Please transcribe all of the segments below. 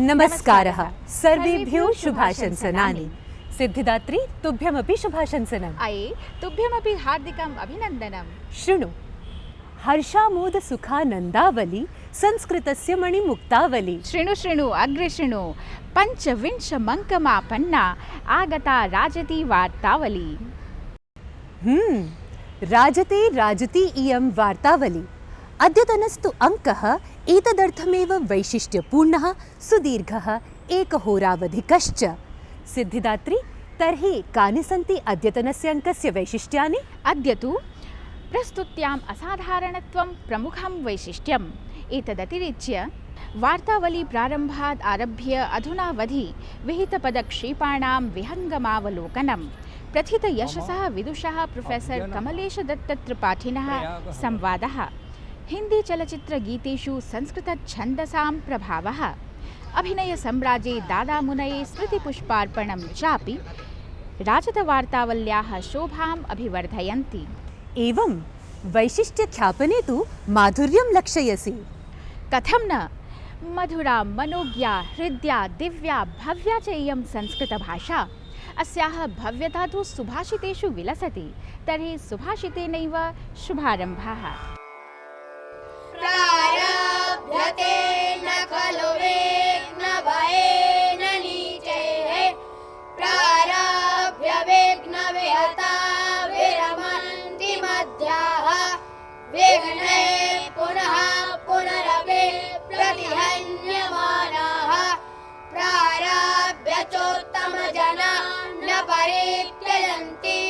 नमस्कारः सर्वेभ्यो शुभाशंसनानि। सिद्धिदात्री तुभ्यमपि शुभाशंसनम्। अये तुभ्यमपि हार्दिकम् अभिनन्दनं। शृणु, हर्षामोद सुखानन्दावली संस्कृतस्य मणिमुक्तावली। शृणु शृणु अग्रे शृणु, पञ्चविंशमङ्कमापन्ना आगता राजति वार्तावली। राजते राजति इयं वार्तावली। अद्यतनस्तु अङ्कः एतदर्थमेव वैशिष्ट्यपूर्णः सुदीर्घः एकहोरावधिकश्च। सिद्धिदात्री, तर्हि कानि सन्ति अद्यतनस्य अङ्कस्य वैशिष्ट्यानि? अद्य तु प्रस्तुत्याम् असाधारणत्वं प्रमुखं वैशिष्ट्यम्। एतदतिरिच्य वार्तावली प्रारम्भात् आरभ्य अधुनावधि विहितपदक्षेपाणां विहङ्गमावलोकनं, प्रथितयशसः विदुषः प्रोफेसर् कमलेशदत्तत्रिपाठिनः संवादः, हिन्दीचलच्चित्रगीतेषु संस्कृतछन्दसां प्रभावः, अभिनयसम्राजे दादामुनये स्मृतिपुष्पार्पणं चापि राजतवार्तावल्याः शोभाम् अभिवर्धयन्ति। एवं वैशिष्ट्यख्यापने तु माधुर्यं लक्षयसि। कथं न, मधुरा मनोज्ञा हृद्या दिव्या भव्या च इयं संस्कृतभाषा। अस्याः भव्यता तु सुभाषितेषु विलसति। तर्हि सुभाषितेनैव शुभारम्भः। प्रारभ्यते न खलु विघ्नभयेन नीचैः, प्रारभ्य विघ्नविहता विरमन्ति मध्याः, विघ्नैः पुनः पुनरपि प्रतिहन्यमानाः, प्रारभ्य चोत्तमजनाः न परित्यजन्ति।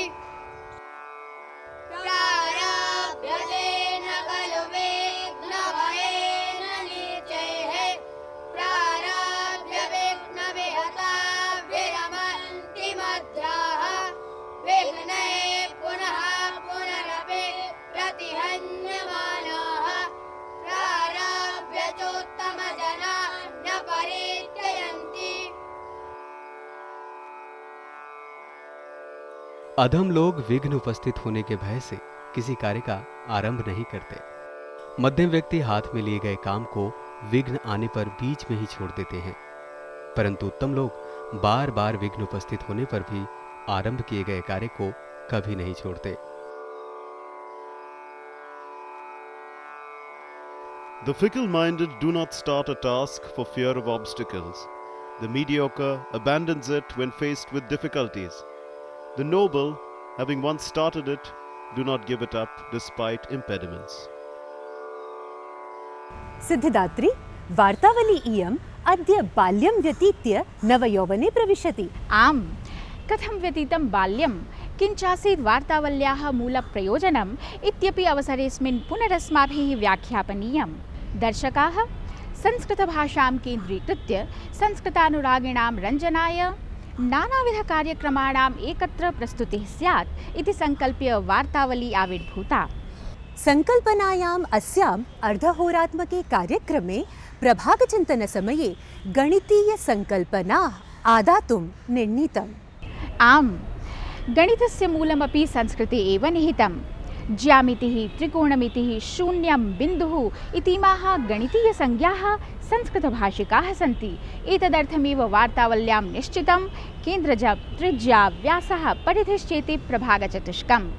प्रारभ्यते न खलु विघ्नभयेन नीचैः, प्रारभ्य विघ्नविहता विरमन्ति मध्याः, विघ्नैः पुनः पुनरपि प्रतिहन्यमानाः, प्रारभ्य चोत्तमजनाः न परित्यजन्ति। अधम लोग विघ्न उपस्थित होने के भय से किसी कार्य का आरंभ नहीं करते। मध्यम व्यक्ति हाथ में लिए गए काम को विघ्न आने पर बीच में ही छोड़ देते हैं, परंतु उत्तम लोग बार बार विघ्न उपस्थित होने पर भी आरंभ किए गए कार्य को कभी नहीं छोड़ते। The fickle-minded do not start a task for fear of obstacles. The mediocre abandons it when faced with difficulties. The noble, having once started it, do not give it up despite impediments. Siddhidatri, वार्तावली इयम् अद्य बाल्यं व्यतीत्य नवयौवने प्रविशति। आम्, कथं व्यतीतं बाल्यं, किञ्चासीत् वार्तावल्याः मूलप्रयोजनम् इत्यपि अवसरेऽस्मिन् पुनरस्माभिः व्याख्यापनीयम्। दर्शकाः संस्कृतभाषां केन्द्रीकृत्य संस्कृतानुरागिणां रञ्जनाय नानाविधकार्यक्रमाणाम् एकत्र प्रस्तुतिः स्यात् इति सङ्कल्प्य वार्तावली आविर्भूता। सङ्कल्पनायाम् अस्याम् अर्धहोरात्मके कार्यक्रमे प्रभागचिन्तनसमये गणितीयसङ्कल्पनाः आदातुं निर्णीतम्। आम्, गणितस्य मूलमपि संस्कृते एव निहितम्। ज्यामितिः, त्रिकोणमितिः, शून्यं, बिन्दुः इतीमाः गणितीयसंज्ञाः संस्कृतभाषिकाः सन्ति। एतदर्थमेव वार्तावल्यां निश्चितं केन्द्रजं, त्रिज्या, व्यासः, परिधिश्चेति प्रभागचतुष्कम्।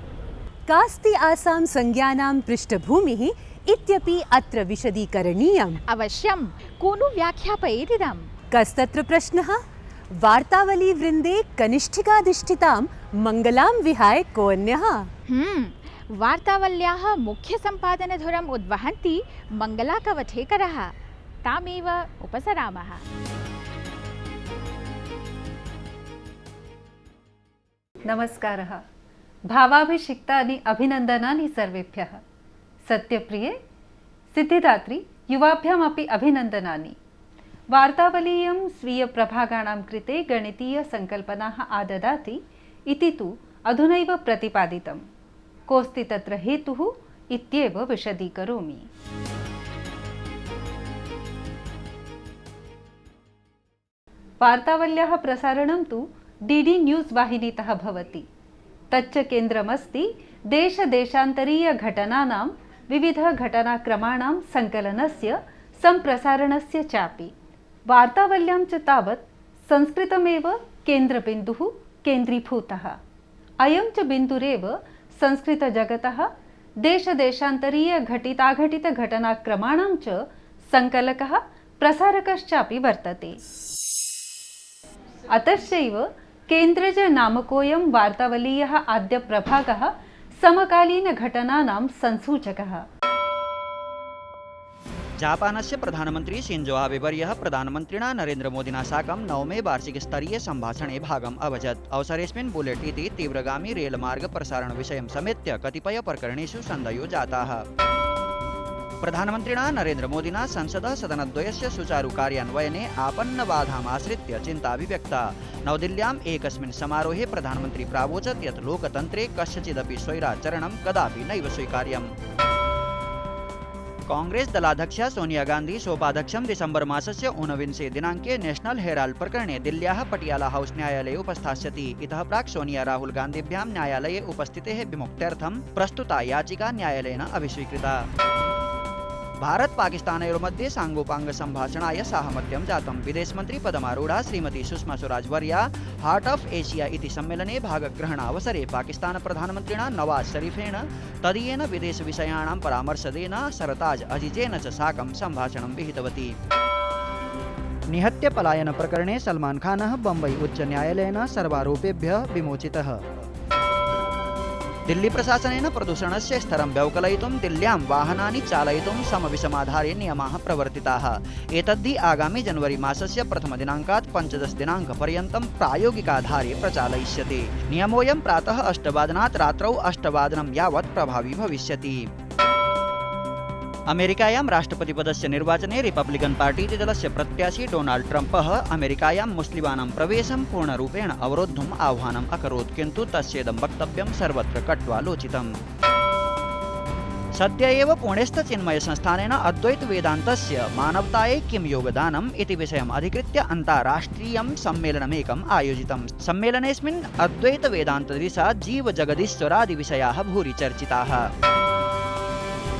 कास्ति आसां संज्ञानां पृष्ठभूमिः इत्यपि अत्र विशदीकरणीयम्। अवश्यं, को नु व्याख्यापयेदिदम्? कस्तत्र प्रश्नः? वार्तावली वृन्दे कनिष्ठिकाधिष्ठितां मङ्गलां विहाय कोऽन्यः? वार्तावल्याः मुख्यसम्पादनधुरम् उद्वहन्ति मङ्गलाकवठेकरः। तामेव उपसरामः। नमस्कारः। भावाभिषिक्तानि अभिनन्दनानि सर्वेभ्यः। सत्यप्रिये सिद्धिदात्री, युवाभ्यामपि अभिनन्दनानि। वार्तावलीयं स्वीयप्रभागाणां कृते गणितीयसङ्कल्पनाः आददाति इति तु अधुनैव प्रतिपादितम्। कोऽस्ति तत्र हेतुः इत्येव विशदीकरोमि। वार्तावल्याः प्रसारणं तु डीडी न्यूज़ वाहिनीतः भवति। तच्च केन्द्रमस्ति देशदेशान्तरीयघटनानां विविधघटनाक्रमाणां सङ्कलनस्य सम्प्रसारणस्य चापि। वार्तावल्यां च तावत् संस्कृतमेव केन्द्रबिन्दुः केन्द्रीभूतः। अयं च बिन्दुरेव संस्कृतजगतः देशदेशान्तरीयघटिताघटितघटनाक्रमाणां च संकलकः प्रसारकश्चापि वर्तते। अतश्चैव केन्द्रजनामकोऽयं वार्तावलीयः आद्यप्रभागः समकालीनघटनानां संसूचकः। जापानस्य प्रधानमन्त्री शिंजो आबे वर्यः प्रधानमन्त्रिणा नरेन्द्रमोदिना साकं 9मे वार्षिकस्तरीय सम्भाषणे भागम् अभजत्। अवसरेऽस्मिन् बुलेट् इति तीव्रगामी रेलमार्गप्रसारणविषयं समेत्य कतिपयप्रकरणेषु सन्धयो जाताः। प्रधानमन्त्रिणा नरेन्द्रमोदिना संसदः सदनद्वयस्य सुचारुकार्यान्वयने आपन्नबाधामाश्रित्य चिन्ताभिव्यक्ता। नवदिल्ल्याम् एकस्मिन् समारोहे प्रधानमन्त्री प्रावोचत् यत् लोकतन्त्रे कस्यचिदपि स्वैराचरणं कदापि नैव स्वीकार्यम्। कांग्रेस दलाध्यक्षा सोनिया गांधी सोपाध्यक्षं डिसेम्बर मासस्य 29 दिनाङ्के नेशनल हेराल्ड प्रकरणे दिल्ल्याः पटियाला हाउस न्यायालये उपस्थास्यति। इतः प्राक् सोनिया राहुल गान्धिभ्यां न्यायालये उपस्थितेः विमुक्त्यर्थं प्रस्तुता याचिका न्यायालयेन अभिस्वीकृता। भारत पाकिस्तानयोर्मध्ये साङ्गोपाङ्ग सम्भाषणाय साहमत्यं जातम्। विदेशमन्त्री पदमारूढा श्रीमती सुषमा स्वराज वर्या हार्ट ऑफ एशिया इति सम्मेलने भागग्रहणावसरे पाकिस्तान प्रधानमन्त्रिणा नवाज शरीफेण तदीयेन विदेशविषयाणां परामर्शदेन सरताज अजीजेन च साकं सम्भाषणं विहितवती। निहत्य पलायन प्रकरणे सलमान खानः बम्बई उच्च न्यायालयेन सर्वारोपेभ्यः विमोचितः। दिल्ली प्रशासनेन प्रदूषणस्य स्तरं व्यवकलयितुं दिल्ल्यां वाहनानि चालयितुं समविषमाधारे नियमाः प्रवर्तिताः। एतद्धि आगामि जनवरी मासस्य प्रथमदिनाङ्कात् 15 दिनाङ्कपर्यन्तं प्रायोगिकाधारे प्रचालयिष्यते। नियमोऽयं प्रातः 8 वादनात् रात्रौ 8 वादनं यावत् प्रभावी भविष्यति। अमेरिकायां राष्ट्रपतिपदस्य निर्वाचने रिपब्लिकन पार्टी इति दलस्य प्रत्याशी डोनाल्ड ट्रम्पः अमेरिकायां मुस्लिमानां प्रवेशं पूर्णरूपेण अवरोद्धुम् आह्वानम् अकरोत्, किन्तु तस्येदं वक्तव्यं सर्वत्र कट्वालोचितम्। सद्य एव पुणेस्थ चिन्मय संस्थानेन अद्वैत वेदान्तस्य मानवतायै किं योगदानम् इति विषयम् अधिकृत्य अन्ताराष्ट्रियं सम्मेलनमेकम् आयोजितम्। सम्मेलनेऽस्मिन् अद्वैत वेदान्तदिशा जीव जगदीश्वरादि विषयाः भूरि चर्चिताः।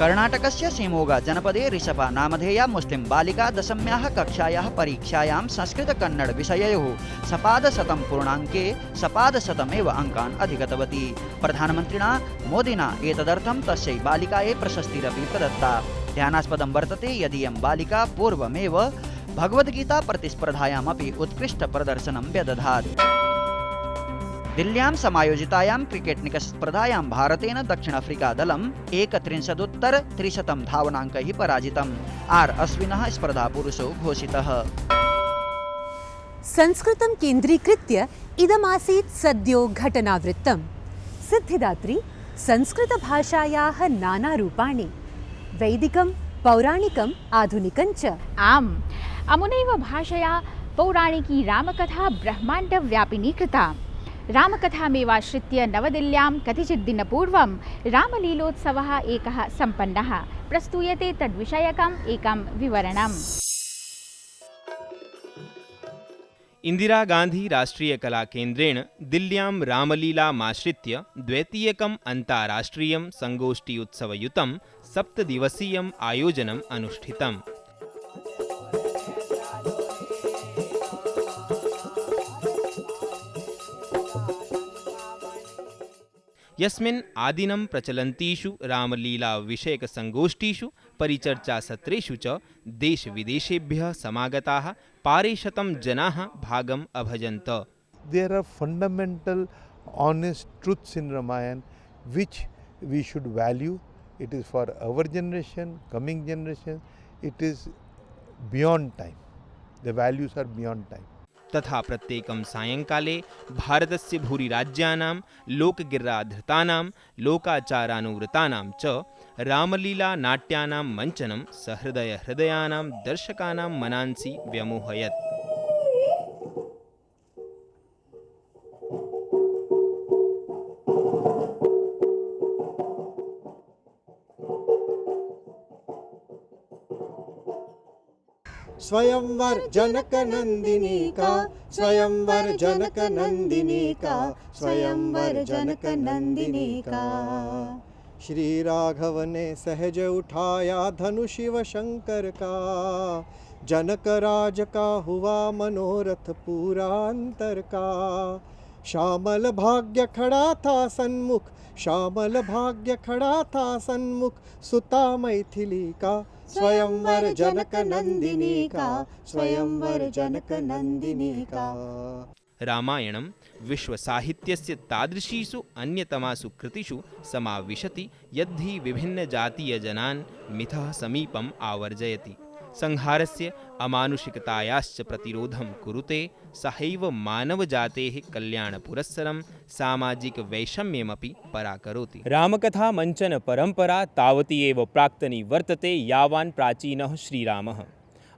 कर्णाटकस्य शिमोगा जनपदे ऋषभा नामधेया मुस्लिं बालिका 10म्याः कक्षायाः परीक्षायां संस्कृत कन्नड विषययोः सपादशतं पूर्णाङ्के सपादशतमेव अङ्कान् अधिगतवती। प्रधानमन्त्रिणा मोदिना एतदर्थं तस्यै बालिकायै प्रशस्तिरपि प्रदत्ता। ध्यानास्पदं वर्तते यदियं बालिका पूर्वमेव भगवद्गीता प्रतिस्पर्धायामपि उत्कृष्ट प्रदर्शनं व्यदधात्। दिल्ल्यां समायोजितायां क्रिकेट निकष स्पर्धायां भारतेन दक्षिण अफ्रीका दलं 31-300 धावनाङ्कैः पराजितम्। आर् अश्विनः स्पर्धापुरुषो घोषितः। संस्कृतं केन्द्रीकृत्य इदमासीत् सद्यो घटनावृत्तम्। सिद्धिदात्री संस्कृतभाषायाः नानारूपाणि वैदिकं पौराणिकम् आधुनिकं च। आम्, अमुनैव भाषया पौराणिकी रामकथा ब्रह्माण्डव्यापिनी कृता। रामकथामेवाश्रित्य नवदिल्ल्यां कतिचित् दिनपूर्वं रामलीलोत्सवः एकः सम्पन्नः। प्रस्तूयते तद्विषयकम् एकं विवरणम्। इंदिरा गांधी राष्ट्रीय कला केन्द्रेण दिल्ल्यां रामलीलामाश्रित्य द्वितीयकम् अन्ताराष्ट्रियं संगोष्ठी उत्सवयुतं 7 दिवसीयम् आयोजनम् अनुष्ठितम्। यस्मिन् आदिनं प्रचलन्तीषु रामलीला विषयक संगोष्ठीषु परिचर्चासत्रेषु च देशविदेशेभ्यः समागताः पारिशतं जनाः भागम् अभजन्त। There are fundamental honest truths in Ramayana which we should value. It is for our generation, coming generation. It is beyond time. The values are beyond time. तथा प्रत्येकं सायंकाले भारतस्य भूरिराज्यानां लोकगिर्राधृतानां लोकाचारानुवृतानां च रामलीला नाट्यानां मञ्चनं सहृदयहृदयानां दर्शकानां मनांसि व्यमोहयत्। स्वयंवर जनक नंदिनी का, स्वयंवर जनक नंदिनी का, स्वयंवर जनक नंदिनी का। श्री राघव ने सहज उठाया धनु शिव शंकर का, जनक राज का हुआ मनोरथ पूरा अंतर का। श्यामल भाग्य खड़ा था सन्मुख, श्यामल भाग्य खड़ा था सन्मुख, सुता मैथिली का स्वयंवर जनक नंदिनी का, स्वयंवर जनक नंदिनी का। रामायणं विश्वसाहित्यस्य तादृशीषु अन्यतमासु कृतिषु समाविशति यद्धि विभिन्नजातीयजनान् मिथः समीपम् आवर्जयति, संहारस्य अमानुषिकतायाश्च प्रतिरोधं कुरुते, सहैव मानवजातेः कल्याणपुरस्सरं सामाजिकवैषम्यमपि पराकरोति। रामकथा मंचन परंपरा तावती एव प्राक्तनी वर्तते यावान् प्राचीनः श्रीरामः।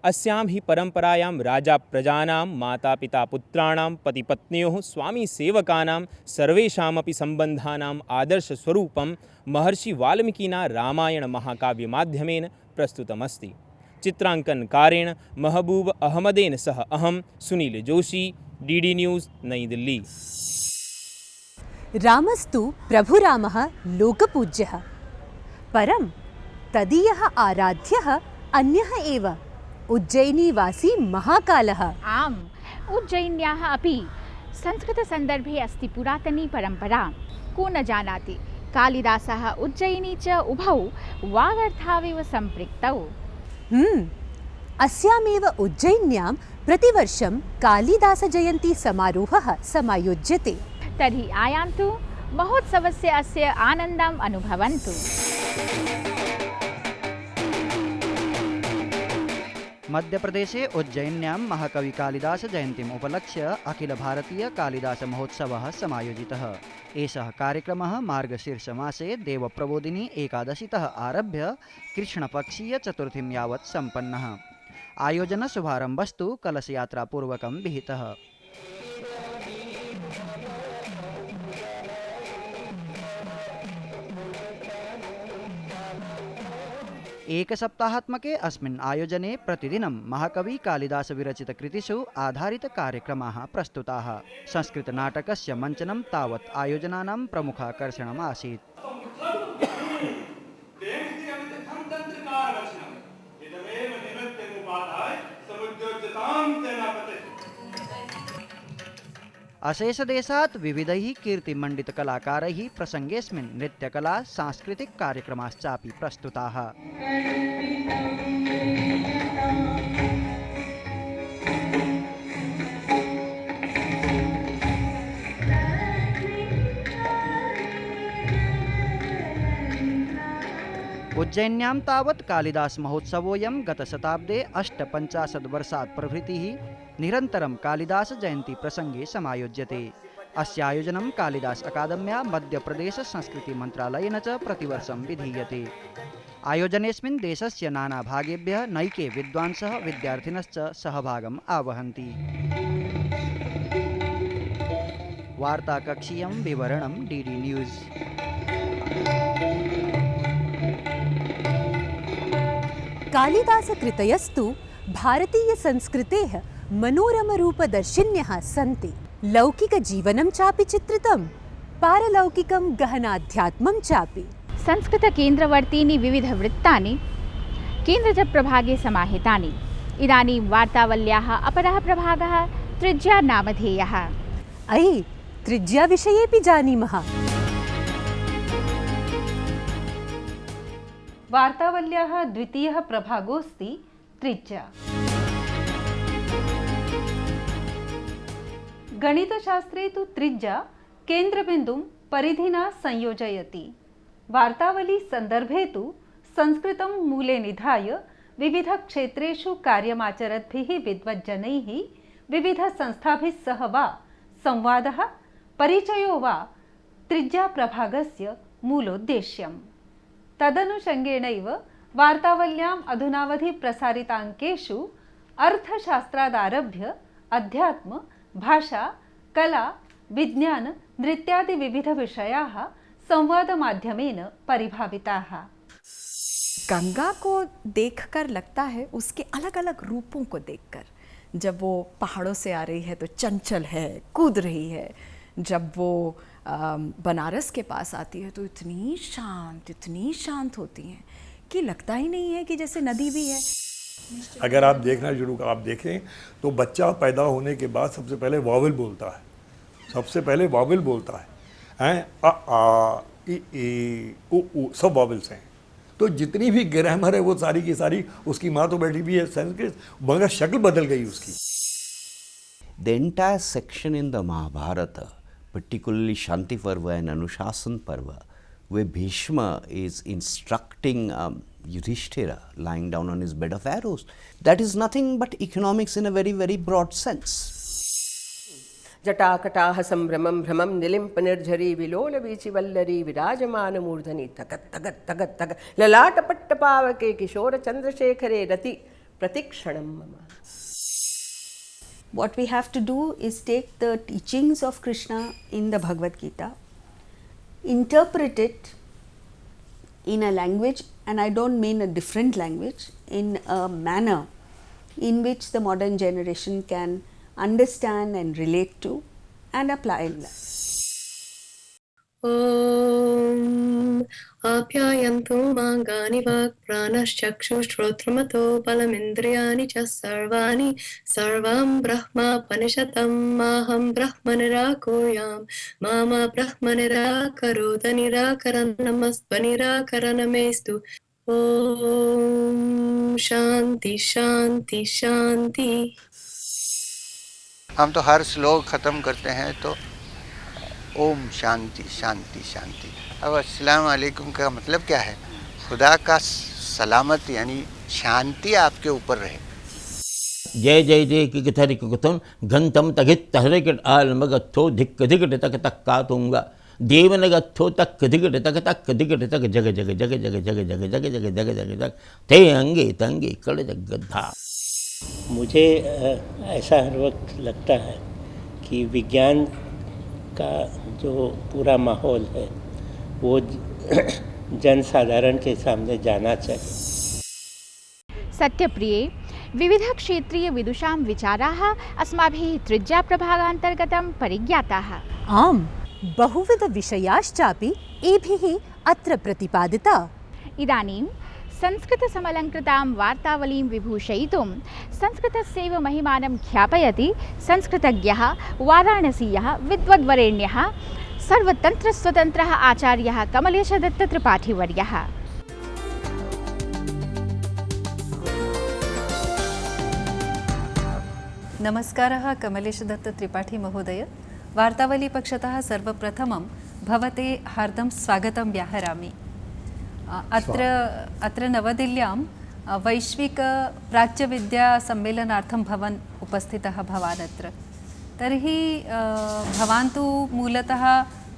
अस्यां हि परंपरायां राजा प्रजानां, माता पिता पुत्राणां, पतिपत्न्योः, स्वामी सेवकानां सर्वेषामपि सम्बन्धानाम् आदर्शस्वरूपं महर्षि वाल्मीकिना रामायण महाकाव्यमाध्यमेन प्रस्तुतमस्ति। चित्रांकनकारेण महबूब अहमदेन सह अहं सुनील जोशी, डीडी न्यूज़, नई दिल्ली। रामस्तु प्रभुरामः लोकपूज्यः, परं तदीयः आराध्यः अन्यः एव, उज्जयिनीवासी महाकालः। आम्, उज्जयिन्याः अपि संस्कृतसन्दर्भे अस्ति पुरातनी परम्परा। को न जानाति, कालिदासः उज्जयिनी च उभौ वागर्थावेव सम्पृक्तौ। अस्यामेव उज्जयिन्यां प्रतिवर्षं कालिदासजयन्ती समारोहः समायोज्यते। तर्हि आयान्तु, महोत्सवस्य अस्य आनन्दम् अनुभवन्तु। मध्यप्रदेशे उज्जयिन्यां महाकवि कालिदास जयन्तीम् उपलक्ष्य अखिल भारतीय कालिदास महोत्सवः समायोजितः। एषः कार्यक्रमः मार्गशीर्षमासे देवप्रबोधिनी एकादशीतः आरभ्य कृष्णपक्षीय चतुर्थीं यावत् सम्पन्नः। आयोजन शुभारम्भस्तु कलशयात्रापूर्वकं विहितः। एकसप्ताहात्मके अस्मिन् आयोजने प्रतिदिनं महाकवि कालिदास विरचित कृतिषु आधारित कार्यक्रमाः प्रस्तुताः। संस्कृतनाटकस्य मञ्चनं तावत् आयोजनानां प्रमुखाकर्षणम् आसीत्। अशेषदेशात् विविधैः कीर्तिमण्डितकलाकारैः प्रसङ्गेऽस्मिन् नृत्यकला, सांस्कृतिक कार्यक्रमाश्चापि प्रस्तुताः। उज्जयिन्यां तावत् कालिदास महोत्सवोऽयं गतशताब्दे 58 वर्षात् प्रभृतिः निरन्तरं कालिदास जयन्ती प्रसङ्गे समायोज्यते। अस्य आयोजनं कालिदास अकादम्या मध्यप्रदेश संस्कृति मन्त्रालयेन च प्रतिवर्षं विधीयते। आयोजनेऽस्मिन् देशस्य नानाभागेभ्यः नैके विद्वांसः, विद्यार्थिनश्च सहभागम् आवहन्ति। वार्ताकक्षीयं विवरणं डीडी न्यूज़। कालिदासकृतयस्तु भारतीयसंस्कृतेः मनोरमरूपदर्शिन्यः सन्ति। लौकिकजीवनं चापि चित्रितं, पारलौकिकं गहनाध्यात्मं चापि। संस्कृतकेन्द्रवर्तीनि विविधवृत्तानि केन्द्रजप्रभागे समाहितानि। इदानीं वार्तावल्याः अपरः प्रभागः त्रिज्या नामधेयः। अयि, त्रिज्याविषयेऽपि जानीमः। वार्तावल्याः द्वितीयः प्रभागोऽस्ति त्रिज्या। गणितशास्त्रे तु त्रिज्या केन्द्रबिन्दुं परिधिना संयोजयति। वार्तावली सन्दर्भे तु संस्कृतं मूले निधाय विविधक्षेत्रेषु कार्यमाचरद्भिः विद्वज्जनैः विविधसंस्थाभिः सह वा संवादः, परिचयो वा त्रिज्याप्रभागस्य मूलोद्देश्यम्। तदनुषङ्गेणैव वार्तावल्याम् अधुनावधि प्रसारिताङ्केषु अर्थशास्त्रादारभ्य अध्यात्म, भाषा, कला, विज्ञान, नृत्यादि विविधविषयाः संवादमाध्यमेन परिभाविताः। गंगा को देखकर लगता है, उसके अलग अलग रूपों को देखकर, जब वो पहाड़ों से आ रही है तो चंचल है, कूद रही है। जब वो बनारस के पास आती है तो इतनी शांत होती हैं कि लगता ही नहीं है कि जैसे नदी भी है। अगर आप देखना शुरू आप देखें तो बच्चा पैदा होने के बाद सबसे पहले वॉवेल बोलता है, सबसे पहले वॉवेल बोलता है, अ आ ई उ सब वॉवेल्स हैं। तो जितनी भी ग्रामर है वो सारी की सारी, उसकी माँ तो बैठी भी है संस्कृत, मगर शक्ल बदल गई उसकी। The entire section in the Mahabharata, particularly Shanti Parva and Anushasan Parva, where Bhishma is instructing Yudhishthira lying down on his bed of arrows, that is nothing but economics in a very, very broad sense. जटाकटाह संभ्रमं भ्रमं निलिम्प निर्झरी विलोल वीचि Vallari विराजमान मूर्धनि तगत तगत तगत तगत ललाट पट्ट पावके किशोर चंद्रशेखरे रति प्रतिक्षणम मम। What we have to do is take the teachings of Krishna in the Bhagavad Gita, interpret it in a language, and I don't mean a different language, in a manner in which the modern generation can understand and relate to and apply in life. Om Apyayantu Mangani Vak Pranashchakshushrotramато Balamindriyani Cha Sarvani Sarvam Brahma Panishatam Maham Brahma Nirakuryam Mama Brahma Nirakaroda Nirakaranamasva Nirakaranamestu Om Shanti Shanti Shanti। हम तो हर श्लोक ख़त्म करते हैं तो ओम शांति शांति शांति। अब अस्सलाम वालेकुम का मतलब क्या है? खुदा का सलामत यानी शांति आपके ऊपर रहे। जय जय जय कि कथरि कुतम घंतम तगित तहरिकट आलमगत्थो धिक धिकट तक तक कातुंगा देवन गत्थो तक धिकट तक धिकट तक जग जग जग जग जग जग जग जग जग जग जग ते अंगे तंगे कड़ जगद्धा। मुझे ऐसा हर वक्त लगता है कि विज्ञान का जो पूरा माहौल है वो जन साधारण के सामने जाना चाहिए। सत्यप्रिये विविध क्षेत्रीय विदुषां विचाराः अस्माभिः त्रिज्या प्रभागान्तर्गतं परिज्ञाताः। आम्, बहुविध विषयाश्चापि एभिः अत्र प्रतिपादिता। इदानीं संस्कृत समलंकृतां वार्तावलीं विभूषयितुं संस्कृतस्यैव महिमानं ख्यापयति संस्कृतज्ञः वाराणसीयः विद्वद्वरेण्यः सर्वतन्त्रस्वतन्त्रः आचार्यः कमलेशदत्त त्रिपाठीवर्यः। नमस्कारः कमलेशदत्त त्रिपाठी महोदय। वार्तावलीपक्षतः सर्वप्रथमं भवते हार्दं स्वागतं व्याहरामि। अत्र नवदिल्ल्यां वैश्विक प्राच्यविद्यासम्मेलनार्थं भवान् उपस्थितः भवान् अत्र। तर्हि भवान् तु मूलतः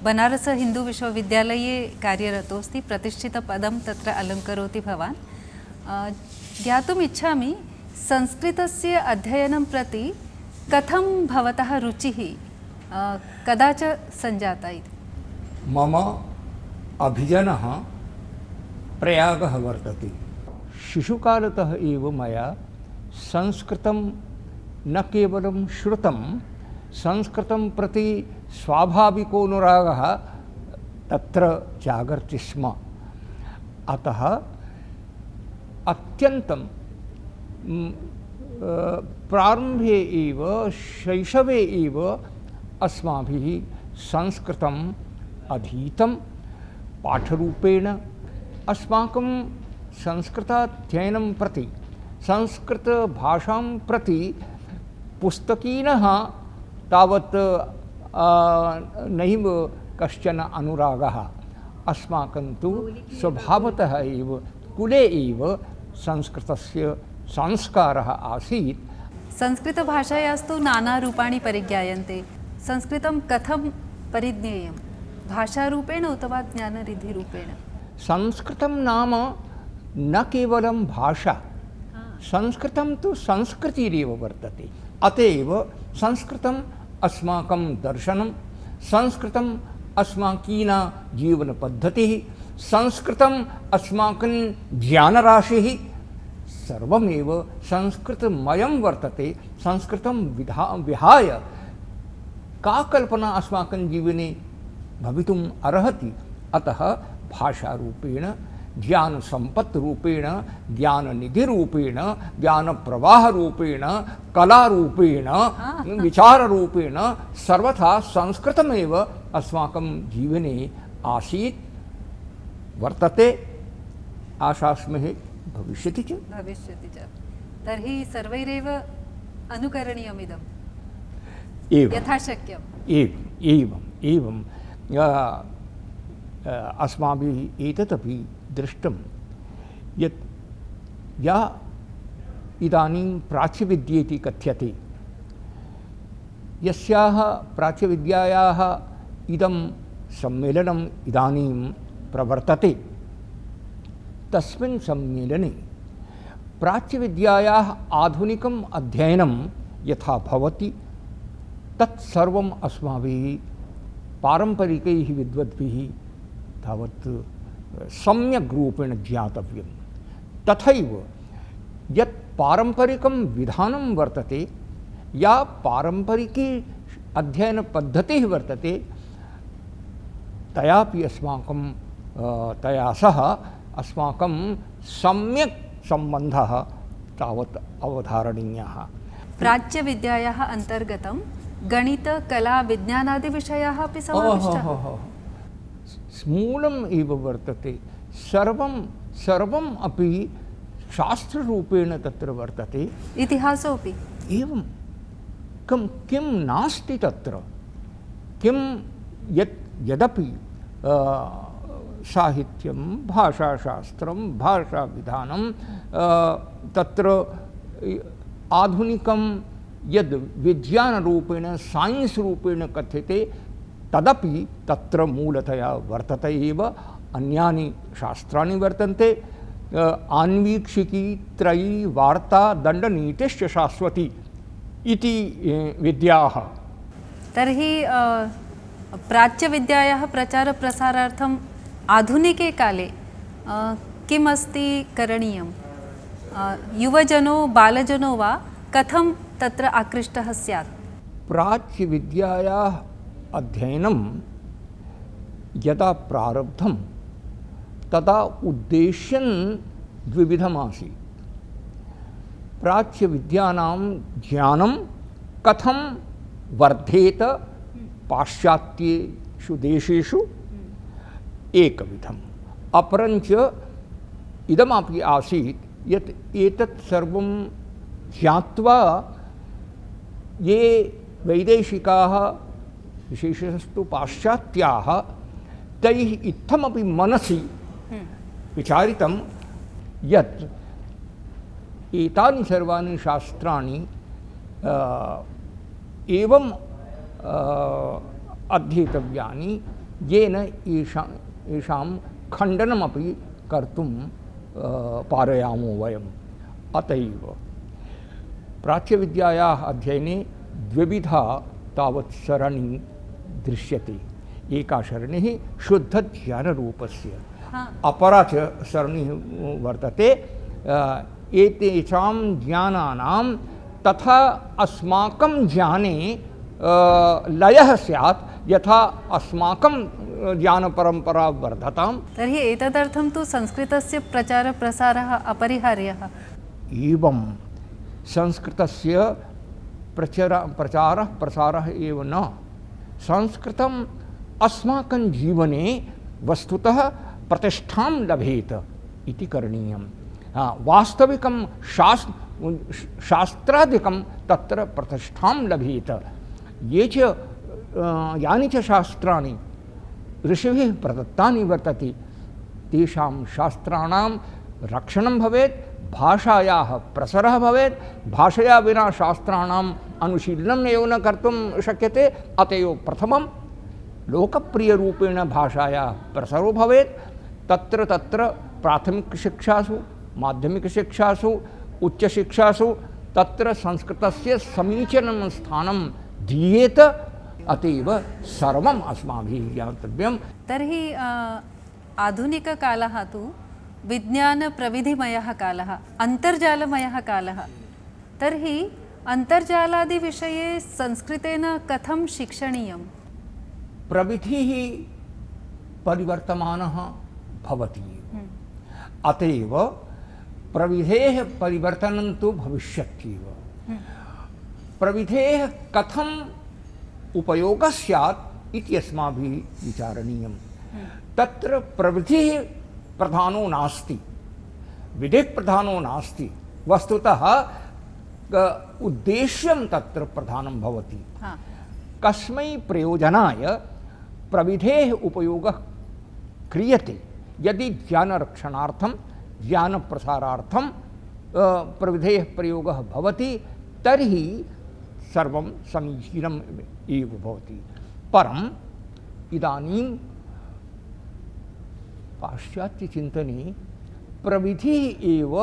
बनारस हिन्दूविश्वविद्यालये कार्यरतोऽस्ति, प्रतिष्ठितपदं तत्र अलङ्करोति भवान्। ज्ञातुम् इच्छामि संस्कृतस्य अध्ययनं प्रति कथं भवतः रुचिः कदा च सञ्जाता इति। मम अभिजनः प्रयागः वर्तते। शिशुकालतः एव मया संस्कृतं न केवलं श्रुतं, संस्कृतं प्रति स्वाभाविकोऽनुरागः तत्र जागर्ति स्म। अतः अत्यन्तं प्रारम्भे एव शैशवे एव अस्माभिः संस्कृतम् अधीतं पाठरूपेण। अस्माकं संस्कृताध्ययनं प्रति, संस्कृतभाषां प्रति पुस्तकीनः तावत् नैव कश्चन अनुरागः। अस्माकं तु स्वभावतः एव कुले एव संस्कृतस्य संस्कारः आसीत्। संस्कृतभाषायास्तु नानारूपाणि परिज्ञायन्ते। संस्कृतं कथं परिज्ञेयं, भाषारूपेण अथवा ज्ञानरिधिरूपेण? संस्कृतं नाम न केवलं भाषा, संस्कृतं तु संस्कृतिरेव वर्तते। अत एव संस्कृतम् अस्माकं दर्शनं, संस्कृतम् अस्माकीना जीवनपद्धतिः, संस्कृतम् अस्माकं ज्ञानराशिः सर्वमेव संस्कृतमयं वर्तते। संस्कृतं विहाय का कल्पना अस्माकं जीवने भवितुम् अर्हति। अतः भाषारूपेण ज्ञान संपत् रूपेण, ज्ञान निधि रूपेण, ज्ञान प्रवाह रूपेण, कला रूपेण, विचार रूपेण सर्वथा संस्कृतमेव अस्माकं जीवने आसीत्, वर्तते, आशास्महे भविष्यति च। भविष्यति च। तर्हि सर्वैरेव अनुकरणीयमिदं यथाशक्यम्। एवम् अस्माभिः एतदपि दृष्टं यत् या इदानीं प्राच्यविद्येति कथ्यते, यस्याः प्राच्यविद्यायाः इदं सम्मेलनम् इदानीं प्रवर्तते, तस्मिन् सम्मेलने प्राच्यविद्यायाः आधुनिकम् अध्ययनं यथा भवति तत्सर्वम् अस्माभिः पारम्परिकैः विद्वद्भिः तावत् सम्यक् रूपेण ज्ञातव्यं। तथैव यत् पारम्परिकं विधानं वर्तते, या पारम्परिकी अध्ययनपद्धतिः वर्तते, तयापि अस्माकं तया सह अस्माकं सम्यक् सम्बन्धः तावत् अवधारणीयः। प्राच्यविद्यायाः अन्तर्गतं गणित, कला, विज्ञानादिविषयाः अपि समाविष्टाः। मूलम् एव वर्तते, सर्वम् अपि शास्त्ररूपेण तत्र वर्तते। इतिहासोऽपि एवं किं नास्ति तत्र, किं यदपि साहित्यं, भाषाशास्त्रं, भाषाविधानं, तत्र आधुनिकं यद् विज्ञानरूपेण, साइंस् रूपेण कथ्यते, तदपि तत्र मूलतया वर्तते एव। अन्यानि शास्त्राणि वर्तन्ते, आन्वीक्षिकी, त्रयी, वार्ता, दण्डनीतिश्च शाश्वती इति विद्याः। तर्हि प्राच्यविद्यायाः प्रचारप्रसारार्थम् आधुनिके काले किम् अस्ति करणीयं? युवजनो, बालजनो वा कथं तत्र आकृष्टः स्यात्? प्राच्यविद्यायाः अध्ययनं यदा प्रारब्धं तदा उद्देश्यं द्विविधमासीत्। प्राच्यविद्यानां ज्ञानं कथं वर्धेत पाश्चात्येषु देशेषु एकविधम्, अपरञ्च इदमपि आसीत् यत् एतत् सर्वं ज्ञात्वा ये वैदेशिकाः, विशेषतस्तु पाश्चात्याः, तैः इत्थमपि मनसि विचारितं यत् एतानि सर्वाणि शास्त्राणि एवं अध्येतव्यानि येन येषां खण्डनमपि कर्तुं पारयामो वयम्। अतएव प्राच्यविद्यायाः अध्ययने द्विविधा तावत् सरणी दृश्यते। एका सरणिः शुद्धज्ञानरूपस्य, अपरा च सरणिः वर्तते एतेषां ज्ञानानां तथा अस्माकं ज्ञाने लयः स्यात्, यथा अस्माकं ज्ञानपरम्परा वर्धताम्। तर्हि एतदर्थं तु संस्कृतस्य प्रचारप्रसारः अपरिहार्यः। एवं संस्कृतस्य प्रचारः प्रसारः एव न, संस्कृतम् अस्माकं जीवने वस्तुतः प्रतिष्ठां लभेत इति करणीयं। वास्तविकं शास्त्रादिकं तत्र प्रतिष्ठां लभेत। ये च यानि च शास्त्राणि ऋषिभिः प्रदत्तानि वर्तते, तेषां शास्त्राणां रक्षणं भवेत्, भाषायाः प्रसारः भवेत्। भाषया विना शास्त्राणाम् अनुशीलनम् एव न कर्तुं शक्यते। अत एव प्रथमं लोकप्रियरूपेण भाषायाः प्रसारो भवेत्। तत्र तत्र प्राथमिकशिक्षासु, माध्यमिकशिक्षासु, उच्चशिक्षासु तत्र संस्कृतस्य समीचीनं स्थानं दीयेत। अतएव सर्वम् अस्माभिः ज्ञातव्यं। तर्हि आधुनिककालः तु विज्ञानप्रविधिमयः कालः, अन्तर्जालमयः कालः। तर्हि अन्तर्जालादिविषये संस्कृतेन कथं शिक्षणीयं? प्रविधिः परिवर्तमानः भवति। अतएव प्रविधेः परिवर्तनं तु भविष्यत्येव। प्रविधेः कथम् उपयोगः स्यात् इति अस्माभिः विचारणीयं। तत्र प्रविधिः प्रधानो नास्ति, विधिः प्रधानो नास्ति, वस्तुतः उद्देश्यं तत्र प्रधानं भवति। कस्मै प्रयोजनाय प्रविधेः उपयोगः क्रियते। यदि ज्ञानरक्षणार्थं ज्ञानप्रसारार्थं प्रविधेः प्रयोगः भवति तर्हि सर्वं समीचीनम् एव भवति। परम् इदानीं पाश्चात्यचिन्तने प्रविधिः एव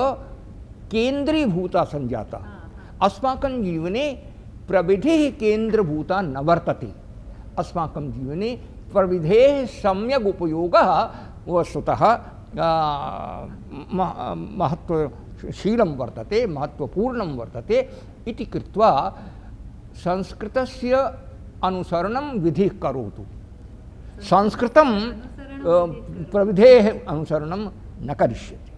केन्द्रीभूता सञ्जाता। अस्माकं जीवने प्रविधिः केन्द्रभूता न वर्तते। अस्माकं जीवने प्रविधेः सम्यक् उपयोगः वस्तुतः महत्वशीलं वर्तते, महत्वपूर्णं वर्तते इति कृत्वा संस्कृतस्य अनुसरणं विधिः करोतु। संस्कृतं प्रविधेः अनुसरणं न करिष्यति।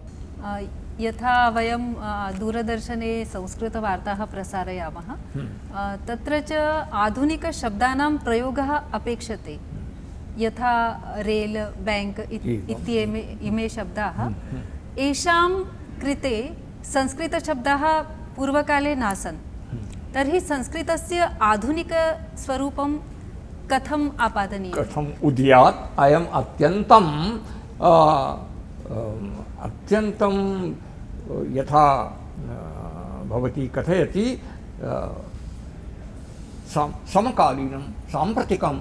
यथा वयं दूरदर्शने संस्कृतवार्ताः प्रसारयामः, तत्र च आधुनिकशब्दानां प्रयोगः अपेक्षते। यथा रेल, बैंक इमे शब्दाः, येषां कृते संस्कृतशब्दाः पूर्वकाले नासन्। तर्हि संस्कृतस्य आधुनिकस्वरूपं कथम् आपादनीयं? कथम् उद्यात्? अयम् अत्यन्तं यथा भवती कथयति समकालीनं साम्प्रतिकं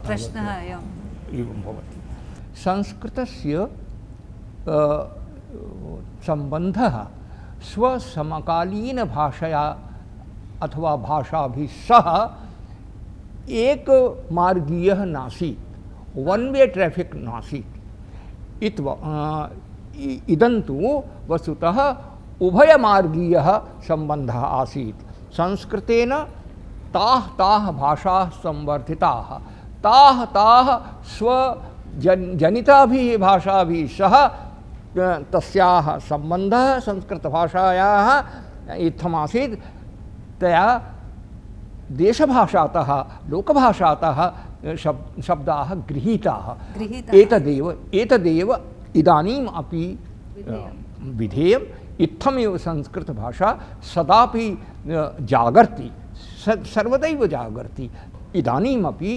प्रश्नः एवं भवति। संस्कृतस्य सम्बन्धः स्वसमकालीनभाषया अथवा भाषाभिः सह एक मार्गीयः नासीत्, वन वे ट्रैफिक नासीत्। इदन्तु वस्तुतः उभयमार्गीयः सम्बन्धः आसीत्। संस्कृतेन ताः भाषाः संवर्धिताः, ताः स्वजनिताभिः भाषाभिः सह तस्याः सम्बन्धः संस्कृतभाषायाः इत्थमासीत्। तया देशभाषातः लोकभाषातः शब्दाः गृहीताः। एतदेव इदानीम् अपि विधेयम्। इत्थमेव संस्कृतभाषा सदापि जागर्ति, सर्वदैव जागर्ति। इदानीमपि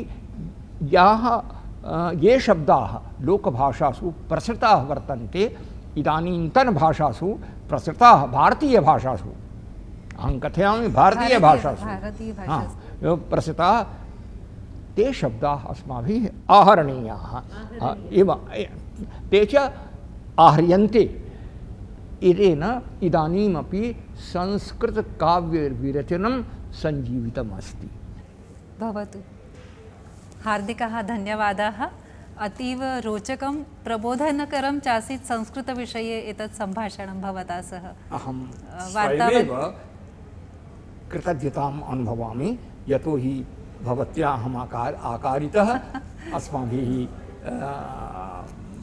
ये शब्दाः लोकभाषासु प्रसृताः वर्तन्ते, इदानीन्तनभाषासु प्रसृताः भारतीयभाषासु, अहं कथयामि भारतीयभाषासु प्रसृताः ते शब्दाः अस्माभिः आहरणीयाः एव, ते च आहर्यन्ते। एतेन इदानीमपि संस्कृतकाव्यविरचनं सञ्जीवितमस्ति। भवतु। हार्दिकः धन्यवादाः। अतीव रोचकं प्रबोधनकरं चासीत् संस्कृतविषये एतत् सम्भाषणं भवता सह। अहं स्वयमेव कृतज्ञताम् अनुभवामि, यतोहि भवत्या अहम् आकारितः, अस्माभिः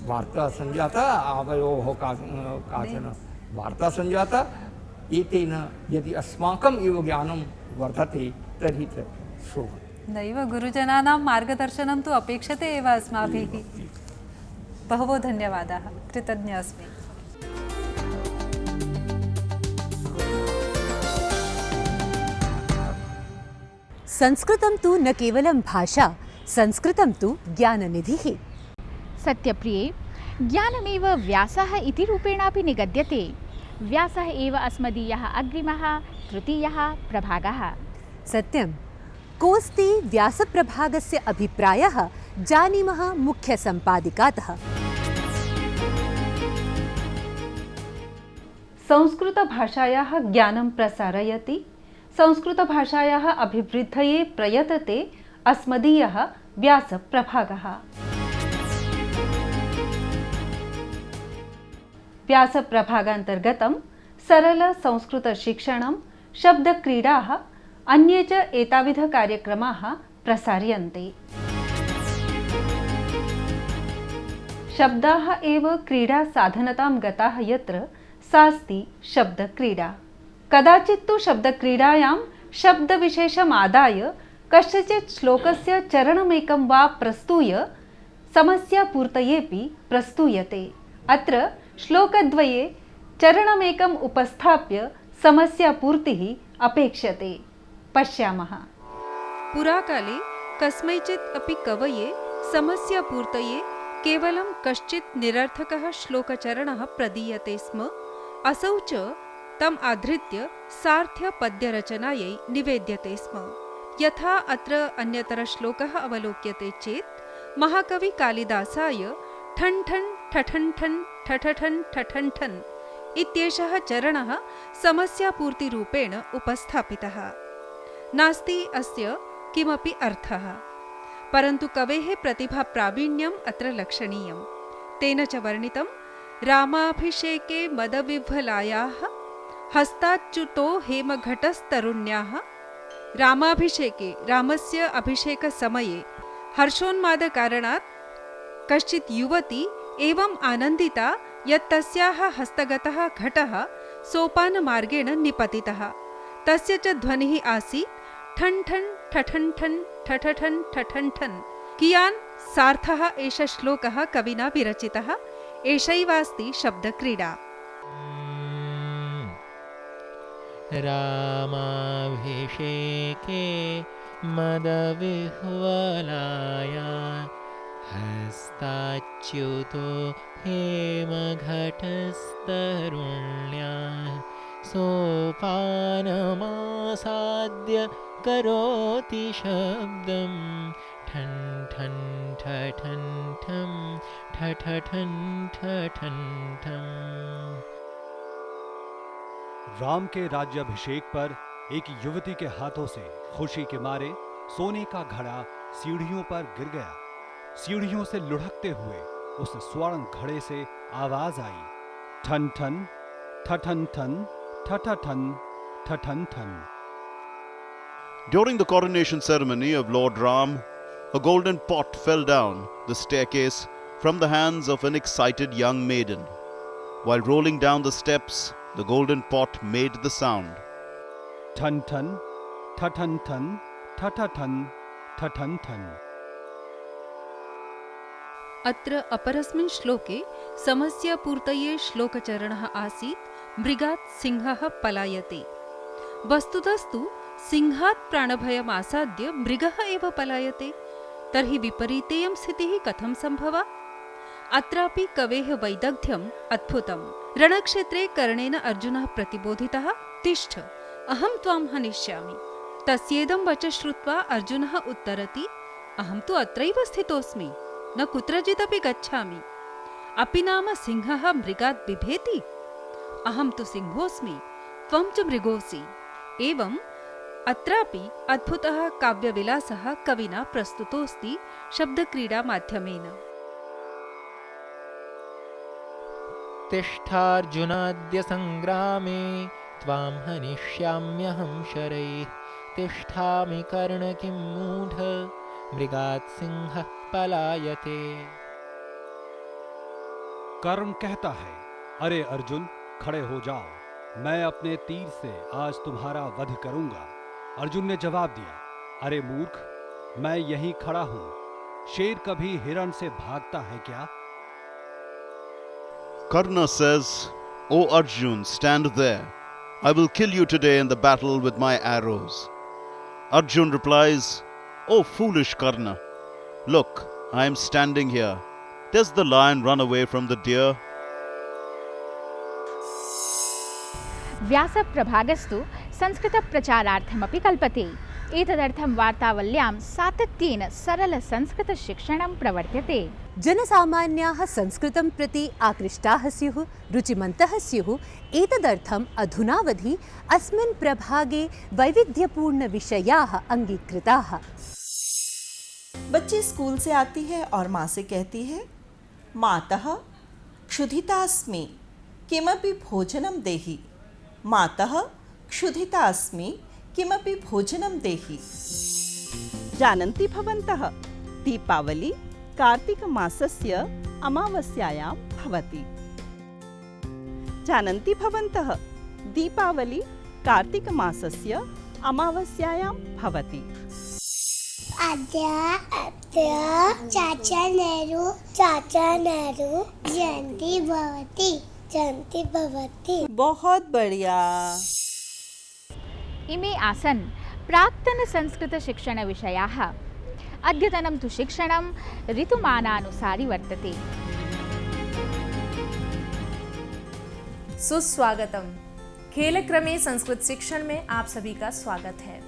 वार्ता सञ्जाता, आवयोः काचन वार्ता सञ्जाता। एतेन यदि अस्माकम् एव ज्ञानं वर्धते तर्हि शोभते। नैव, गुरुजनानां मार्गदर्शनं तु अपेक्षते एव अस्माभिः। बहवो धन्यवादाः, कृतज्ञ अस्मि। संस्कृतं तु न केवलं भाषा, संस्कृतं तु ज्ञाननिधिः। सत्यप्रिये, ज्ञानमेव व्यासः इति रूपेणापि निगद्यते। व्यासः एव अस्मदीयः अग्रिमः तृतीयः प्रभागः। सत्यं। कोऽस्ति व्यासप्रभागस्य अभिप्रायः जानीमः मुख्यसम्पादिकातः। संस्कृतभाषायाः ज्ञानं प्रसारयति, संस्कृतभाषायाः अभिवृद्धये प्रयतते अस्मदीयः व्यासप्रभागः। व्यासप्रभागान्तर्गतं सरलसंस्कृतशिक्षणं, शब्दक्रीडाः, अन्ये च एताविधकार्यक्रमाः प्रसार्यन्ते। शब्दाः एव क्रीडासाधनतां गताः यत्र सास्ति शब्दक्रीडा। कदाचित् तु शब्दक्रीडायां शब्दविशेषम् आदाय कस्यचित् श्लोकस्य चरणमेकं वा प्रस्तूय समस्यापूर्तयेऽपि प्रस्तूयते। अत्र श्लोकद्वये चरणमेकम् उपस्थाप्य समस्यापूर्तिः अपेक्षते। पश्यामः। पुराकाले कस्मैचित् अपि कवये समस्यापूर्तये केवलं कश्चित् निरर्थकः श्लोकचरणः प्रदीयते स्म। असौ च तम् आधृत्य सार्थ्यपद्यरचनायै निवेद्यते स्म। यथा अत्र अन्यतरश्लोकः अवलोक्यते चेत् महाकवि कालिदासाय ठन् ठन् ठठन् ठन् ठठठन् ठठन् ठन् इत्येषः चरणः समस्यापूर्तिरूपेण उपस्थापितः। नास्ति अस्य किमपि अर्थः, परन्तु कवेः प्रतिभाप्रावीण्यम् अत्र लक्षणीयम्। तेन च वर्णितं रामाभिषेके मदविह्वलायाः हस्ताच्युतो हेमघटस्तरुण्याः। रामाभिषेके रामस्य अभिषेकसमये हर्षोन्मादकारणात् कश्चित् युवती एवं आनन्दिता यत् तस्याः हस्तगतः घटः सोपानमार्गेण निपतितः। तस्य च ध्वनिः आसीत् ठन् ठन् ठठन् ठन् ठठठन् ठठन् ठन्। कियान् सार्थः एष श्लोकः कविना विरचितः। एषैवास्ति शब्दक्रीडा। रामाभिषेके मदविह्वलाया हस्ताच्युतो हेमघटस्तरुण्या सोपानमासाद्य करोति शब्दं ठन् ठन् ठठन् ठं ठठठन् ठठन् ठम्। राम के राज्याभिषेक पर एक युवती के हाथों से खुशी के मारे सोने का घड़ा सीढ़ियों पर गिर गया। सीढ़ियों से लुढ़कते हुए उस स्वर्ण घड़े से आवाज आई, ठन ठन ठठन ठन ठठठन ठठन ठन। During the coronation ceremony of Lord Ram, a golden pot fell down the staircase from the hands of an excited young maiden. While rolling down the steps, the golden pot made the sound. ठन ठन ठठन ठन ठठठन ठठन ठन। अत्र अपरस्मिन् श्लोके समस्यापूर्तये श्लोकचरणः आसीत् मृगात् सिंहः पलायते। वस्तुतस्तु सिंहात् प्राणभयमासाद्य मृगः एव पलायते। तर्हि विपरीतेयं स्थितिः कथं सम्भवा? अत्रापि कवेः वैदग्ध्यम् अद्भुतम्। रणक्षेत्रे कर्णेन अर्जुनः प्रतिबोधितः, तिष्ठ अहं त्वां हनिष्यामि। तस्येदं वच श्रुत्वा अर्जुनः उत्तरति, अहं तु अत्रैव स्थितोऽस्मि, न कुत्रचिदपि गच्छामि। अपि नाम सिंहः मृगात् बिभेति? अहं तु सिंहोऽस्मि, त्वं च मृगोऽसि। एवम् अत्रापि अद्भुतः काव्यविलासः कविना प्रस्तुतोऽस्ति शब्दक्रीडा माध्यमेन। तिष्ठार्जुनाद्य संग्रामे त्वां हनिष्याम्यहं शरैः। तिष्ठामि कर्ण किं मूढ मृगात् सिंहः पलायते। कर्ण कहता है, अरे अर्जुन खड़े हो जाओ, मैं अपने तीर से आज तुम्हारा वध करूंगा। अर्जुन ने जवाब दिया, अरे मूर्ख, मैं यहीं खड़ा हूं, शेर कभी हिरण से भागता है क्या? Karna says, O Arjun, stand there. I will kill you today in the battle with my arrows. Arjun replies, O foolish Karna, look, I am standing here. Does the lion run away from the deer? व्यासप्रभागस्तु संस्कृतप्रचारार्थमपि कल्पते। एतदर्थं वार्तावल्यां सातत्येन सरलसंस्कृतशिक्षणं प्रवर्त्यते। जनसामान्याः संस्कृतं प्रति आकृष्टाः स्युः, रुचिमन्तः स्युः। एतदर्थम् अधुनावधि अस्मिन् प्रभागे वैविध्यपूर्णविषयाः अङ्गीकृताः। बच्ची school से आती है और माँ से कहती है, मातः क्षुधितास्मि किमपि भोजनं देहि। मातः क्षुधितास्मि किमपि भोजनं देहि। जानन्ति भवन्तः दीपावली कार्तिकमासस्य अमावस्यायां भवति। जानन्ति भवन्तः, दीपावली कार्तिकमासस्य अमावस्यायां भवति। चाचा नेहरू जयन्ती भवति। बहुत बढ़िया। इमे आसन् प्राक्तनसंस्कृतशिक्षणविषयाः। अद्यतनं तु शिक्षणं ऋतुमानानुसारि वर्तते। सुस्वागतम। खेलक्रमे संस्कृत शिक्षण में आप सभी का स्वागत है।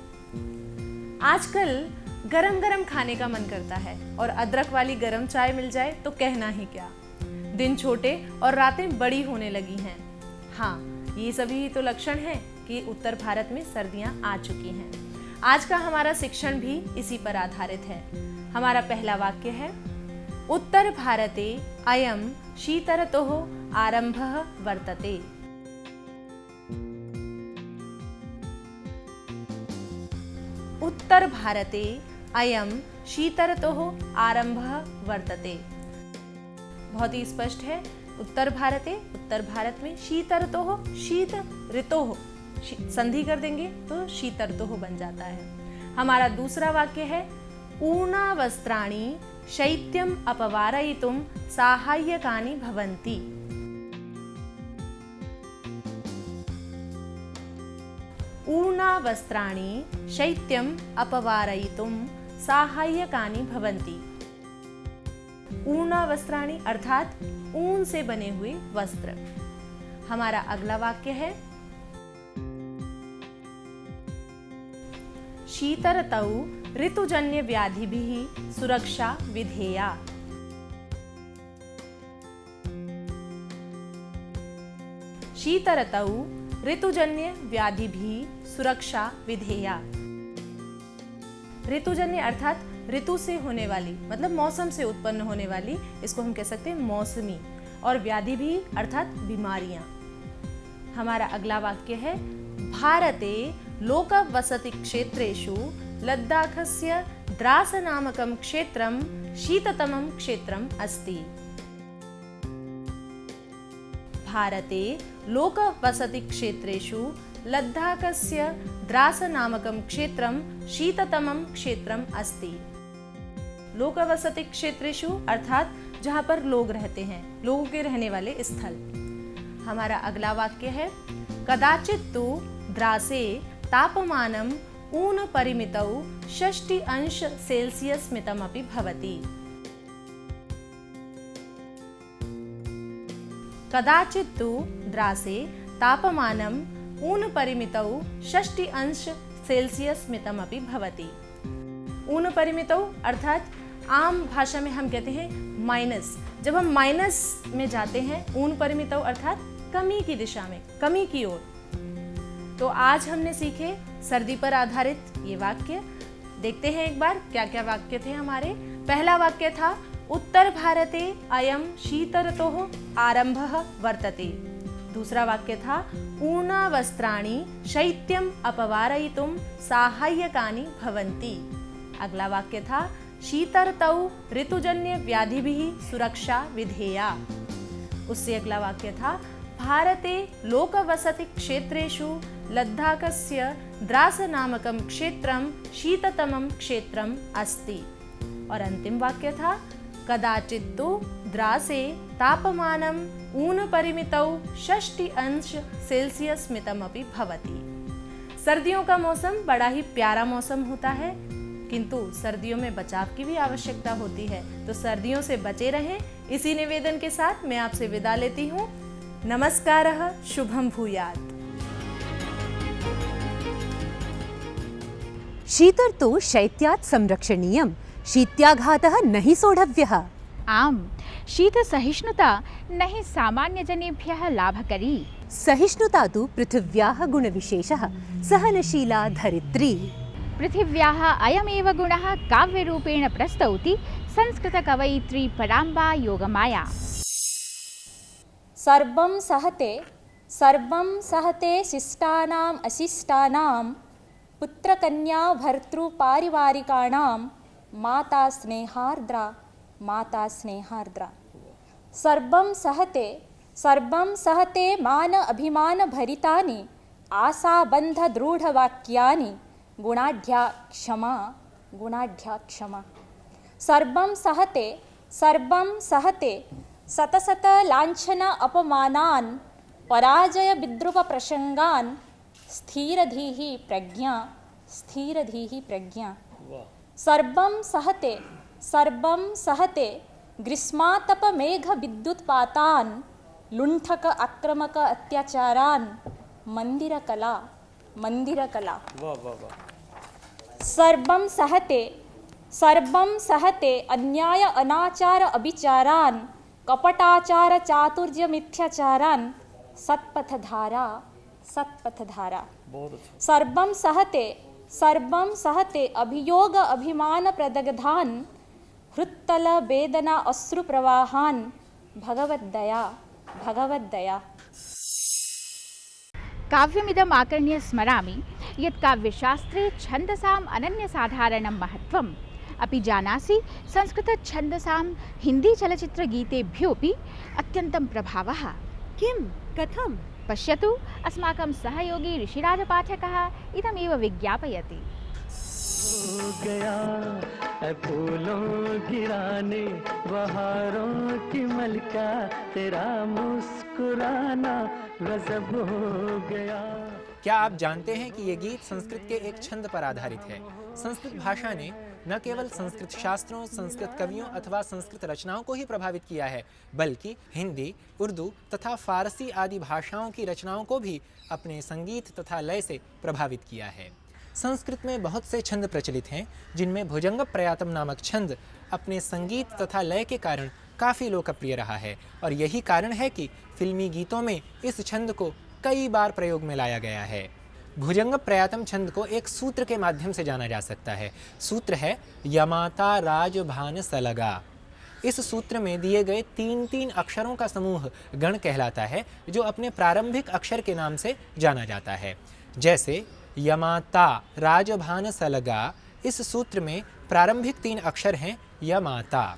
आजकल गरम गरम खाने का मन करता है और अदरक वाली गरम चाय मिल जाए तो कहना ही क्या। दिन छोटे और रातें बड़ी होने लगी हैं। हाँ, ये सभी तो लक्षण हैं कि उत्तर भारत में सर्दियां आ चुकी हैं। आज का हमारा शिक्षण भी इसी पर आधारित है। हमारा पहला वाक्य है, उत्तर भारते अयं शीतर्तोः आरंभः वर्तते। उत्तर भारते अयं शीतर्तोः आरंभः वर्तते। बहुत ही स्पष्ट है। उत्तर भारत में शीतर्तोः, शीत ऋतोः संधि कर देंगे तो शीतर्तोः बन जाता है। हमारा दूसरा वाक्य है, ऊर्णावस्त्राणि शैत्यम अपवारयितुं साहाय्यकानि भवन्ति। ऊर्णावस्त्राणि शैत्यम अपवारयितुं साहाय्यकानि भवन्ति। ऊर्णावस्त्राणि अर्थात ऊन से बने हुए वस्त्र। हमारा अगला वाक्य है, शीतर्तौ ऋतुजन्य व्याधिभिः सुरक्षा विधेया। शीतर्तौ ऋतुजन्य व्याधिभिः सुरक्षा विधेया। ऋतुजन्य अर्थात ऋतु से होने वाली, मतलब मौसम से उत्पन्न होने वाली, इसको हम कह सकते हैं मौसमी। और व्याधि भी अर्थात बीमारियां। हमारा अगला वाक्य है, भारते लोकवसति क्षेत्रेषु लद्दाखस्य द्रास नामकं क्षेत्रं शीततमं क्षेत्रम् अस्ति। भारते लोकवसति क्षेत्रेषु लद्दाखस्य द्रास नामकं क्षेत्रं शीततमं क्षेत्रम् अस्ति। लोकवसति क्षेत्रेषु अर्थात जहाँ पर लोग रहते हैं, लोगों के रहने वाले स्थल। हमारा अगला वाक्य है, कदाचित् तु द्रासे तापमानम् ऊन परिमितौ 60° मितमपि भवति। कदाचित् तु द्रासे तापमानम् ऊन परिमितौ 60° मितमपि भवति। ऊन परिमितौ अर्थात आम भाषा में हम कहते हैं माइनस। जब हम माइनस में जाते हैं, ऊन परिमितौ अर्थात कमी की दिशा में, कमी की ओर। तो आज हमने सीखे सर्दी पर आधारित ये वाक्य। देखते हैं एक बार क्या क्या वाक्य थे हमारे। पहला वाक्य था, उत्तर भारते अयं शीतर्तोः आरंभः वर्तते। दूसरा वाक्य था, ऊर्णावस्त्राणि शैत्यम अपवारयितुं साहाय्यकानि भवन्ति। अगला वाक्य था, शीतर्तौ ऋतुजन्य व्याधिभिः सुरक्षा विधेया। उससे अगला वाक्य था, भारते लोकवसति क्षेत्रेषु लद्दाखस्य द्रास नामकं क्षेत्रं शीततमं क्षेत्रम् अस्ति। और अंतिम वाक्य था, कदाचित् तु द्रासे तापमानम् ऊन परिमितौ 60° मितमपि भवति। सर्दियों का मौसम बड़ा ही प्यारा मौसम होता है, किंतु सर्दियों में बचाव की भी आवश्यकता होती है। तो सर्दियों से बचे रहें, इसी निवेदन के साथ मैं आपसे विदा लेती हूँ। नमस्कारः, शुभम भूयात्। शीतर्तौ शैत्यात् संरक्षणीयम्, शीत्याघातः नहि सोढव्यः। आम, शीतसहिष्णुता नहि सामान्यजनेभ्यः लाभकरी। सहिष्णुता तु पृथिव्याः गुणविशेषः, सहनशीला धरित्री। पृथिव्याः अयमेव गुणः काव्यरूपेण प्रस्तौति संस्कृतकवयित्री पराम्बा योगमाया। सर्वं सहते शिष्टानाम् अशिष्टानां पुत्रकन्या भर्तृपारिवारिकाणां माता स्नेहार्द्रा। सर्वं सहते मान अभिमान भरितानि आशाबन्ध दृढवाक्यानि गुणाढ्या क्षमा सर्वं सहते सतसत लाञ्छन अपमानान् पराजय विद्रुप प्रसंगान् स्थिरधीः प्रज्ञा सर्वं सहते ग्रीष्मातप मेघ विद्युत्पातान् लुण्ठक आक्रमक अत्याचारान् मंदिरकला सर्वं सहते अन्याय अनाचार अभिचारान् कपटाचार चातुर्य मिथ्याचारान् सत्पथधारा सर्वं सहते अभियोग अभिमान प्रदग्धान् हृत्तल वेदना अश्रु प्रवाहान् भगवद्दया काव्यमिदम् आकर्ण्य स्मरामि यत् काव्यशास्त्रे छन्दसाम् अनन्यसाधारणं महत्त्वम् अपि जानासि संस्कृतछन्दसां हिन्दीचलच्चित्रगीतेभ्योऽपि अत्यन्तं प्रभावः किं कथं पश्यतु अस्माकं सहयोगी ऋषिराजपाठकः इदमेव विज्ञापयति हो गया फूलों की रानी बहारों की मलका तेरा मुस्कुराना गजब हो गया। क्या आप जानते हैं कि ये गीत संस्कृत के एक छंद पर आधारित है। संस्कृत भाषा ने न केवल संस्कृत शास्त्रों, संस्कृत कवियों अथवा संस्कृत रचनाओं को ही प्रभावित किया है, बल्कि हिंदी, उर्दू तथा फारसी आदि भाषाओं की रचनाओं को भी अपने संगीत तथा लय से प्रभावित किया है। संस्कृत में बहुत से छंद प्रचलित हैं, जिनमें भुजंग प्रयातम नामक छंद अपने संगीत तथा लय के कारण काफ़ी लोकप्रिय रहा है और यही कारण है कि फिल्मी गीतों में इस छंद को कई बार प्रयोग में लाया गया है। भुजंग प्रयातम छंद को एक सूत्र के माध्यम से जाना जा सकता है। सूत्र है यमाता राजभान सलगा। इस सूत्र में दिए गए 3-3 अक्षरों का समूह गण कहलाता है, जो अपने प्रारंभिक अक्षर के नाम से जाना जाता है। जैसे यमाता राजभान सलगा, इस सूत्र में प्रारंभिक 3 अक्षर हैं यमाता,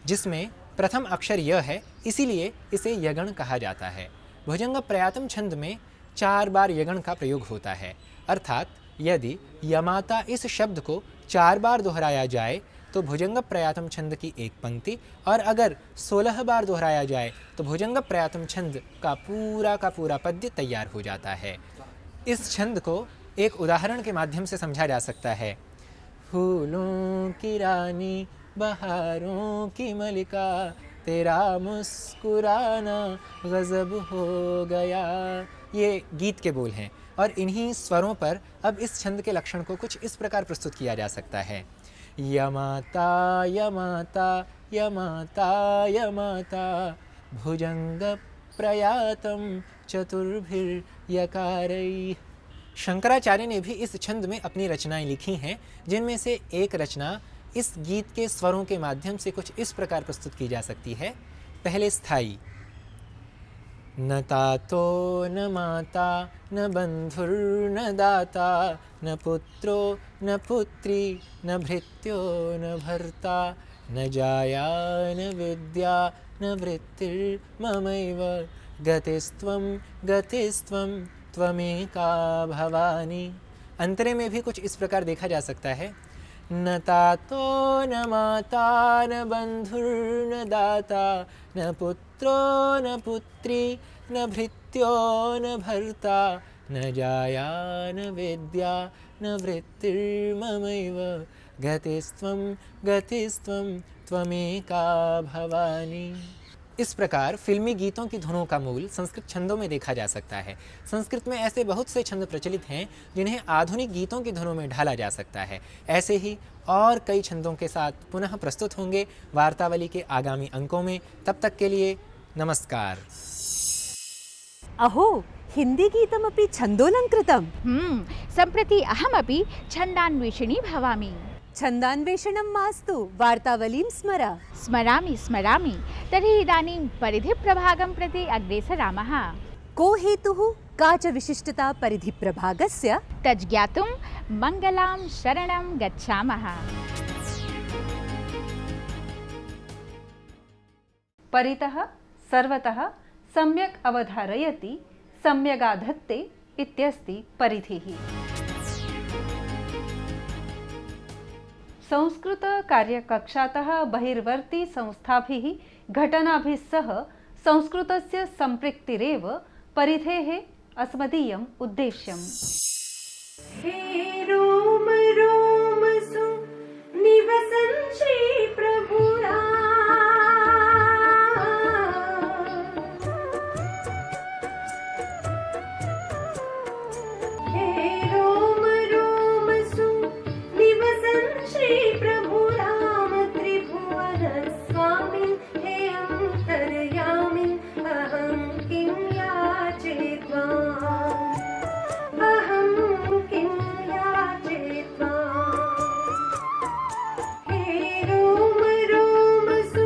जिसमें प्रथम अक्षर य है, इसीलिए इसे यगण कहा जाता है। भुजंग प्रयातम छंद में 4 बार यगण का प्रयोग होता है, अर्थात यदि यमाता इस शब्द को 4 बार दोहराया जाए तो भुजंग प्रयातम छंद की एक पंक्ति, और अगर 16 बार दोहराया जाए तो भुजंग प्रयातम छंद का पूरा पद्य तैयार हो जाता है। इस छंद को एक उदाहरण के माध्यम से समझा जा सकता है। फूलों की रानी बहारों की मलिका तेरा मुस्कुराना गजब हो गया। ये गीत के बोल हैं और इन्हीं स्वरों पर अब इस छंद के लक्षण को कुछ इस प्रकार प्रस्तुत किया जा सकता है। यमाता यमाता यमाता यमाता भुजंग प्रयातम चतुर्भिर यकारैः। शंकराचार्य ने भी इस छंद में अपनी रचनाएं लिखी हैं, जिनमें से एक रचना इस गीत के स्वरों के माध्यम से कुछ इस प्रकार प्रस्तुत की जा सकती है। पहले स्थाई, न तातो न माता न बंधुर्न दाता न पुत्रो न पुत्री न भृत्यो न भर्ता न जाया न विद्या न वृत्तिर्ममैव गतिस्त्वं त्वमेका भवानी। अंतरे में भी कुछ इस प्रकार देखा जा सकता है। न तातो न माता न बंधुर्न दाता न पुत्रो न पुत्री न भृत्यो न भर्ता न जाया न विद्या न वृत्तिर्ममैव गतिस्त्वं त्वमेका भवानी। इस प्रकार फिल्मी गीतों की धुनों का मूल संस्कृत छंदों में देखा जा सकता है। संस्कृत में ऐसे बहुत से छंद प्रचलित हैं जिन्हें आधुनिक गीतों की धुनों में ढाला जा सकता है। ऐसे ही और कई छंदों के साथ पुनः प्रस्तुत होंगे वार्तावली के आगामी अंकों में। तब तक के लिए नमस्कार। अहो, हिंदी गीतमपि छन्दोलङ्कृतम्। सम्प्रति अहमपि छन्दान्वेषिणी भवामि। छन्दान्वेषणं मास्तु, वार्तावलीं स्मर। स्मरामि। तर्हि इदानीं परिधिप्रभागं प्रति अग्रेसरामः। को हेतुः, का च विशिष्टता परिधिप्रभागस्य? तज्ज्ञातुं मङ्गलां शरणं गच्छामः। परितः सर्वतः सम्यक् अवधारयति सम्यगाधत्ते इत्यस्ति परिधिः। संस्कृतकार्यकक्षातः बहिर्वर्ती संस्थाभिः घटनाभिः सह संस्कृतस्य सम्पृक्तिरेव परिधेः अस्मदीयम् उद्देश्यम्। हे रोम रोम सु निवसन श्री प्रभुरा, हे रोम रोम सु निवसन श्री प्रभु राम त्रिभुवन स्वामी, हे अंतर्यामी अहं किं याचे त्वाम्, अहं किं याचे त्वाम्। हे रोम रोम सु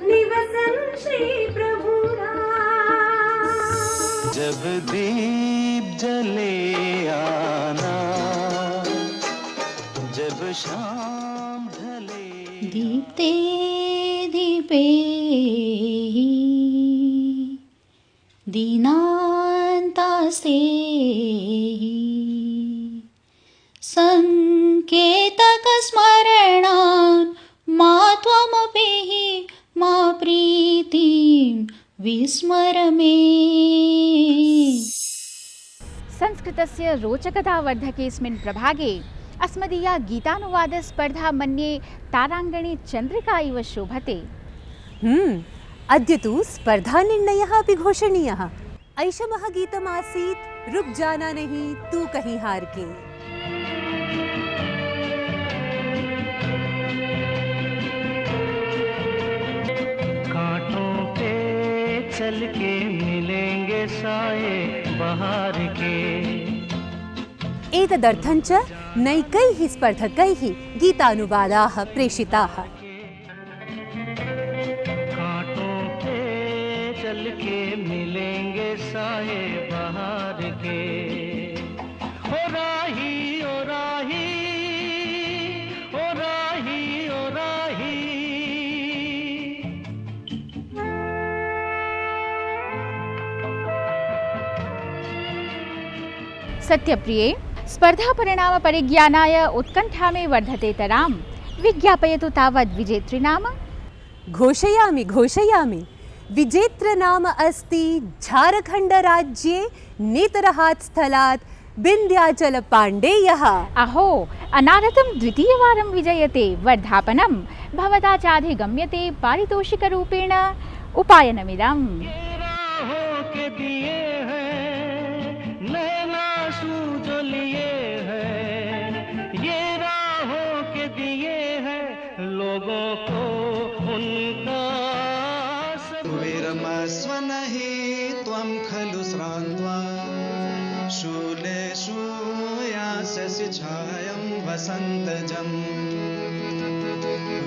निवसन श्री प्रभु राम। जब दीप जले आना, जब शाम ढले, दीप्ते दीपे दीनान्तास्ते संकेतकस्मरणान् मा त्वमपेः मा प्रीतिं विस्मर मे। संस्कृतस्य रोचकतावर्धकेऽस्मिन् प्रभागे अस्मदीया गीतानुवादस्पर्धा मन्ये ताराङ्गणे चन्द्रिका इव शोभते। अद्य तु स्पर्धानिर्णयः अपि घोषणीयः। ऐषमः गीतमासीत् रुक जाना नहीं तू कहीं हार के। कांटों पे चल के मिलेंगे साए बहार के। एतदर्थं च नैकैः स्पर्धकैः गीतानुवादाः प्रेषिताः। कांटों पे चल के मिलेंगे साए बहार के। ओ राही ओ राही ओ राही ओ राही। सत्यप्रिये स्पर्धापरिणाम परिज्ञानाय उत्कण्ठा मे वर्धतेतरां विज्ञापयतु तावद् विजेतृनाम। घोषयामि घोषयामि। विजेतृनाम अस्ति झारखण्डराज्ये नेतरहात् स्थलात् विन्ध्याचल पाण्डेयः। अहो, अनारतं द्वितीयवारं विजयते। वर्धापनं भवता चाधिगम्यते पारितोषिकरूपेण उपायनमिदम्। के दिए हैं नैना सूझ लिए हैं, ये राहों के दिए हैं लोगों को उनका। विरमस्व नहि त्वं खलु श्रान्त्वा शूलेषु यास्यसि छायं वसन्तजम्।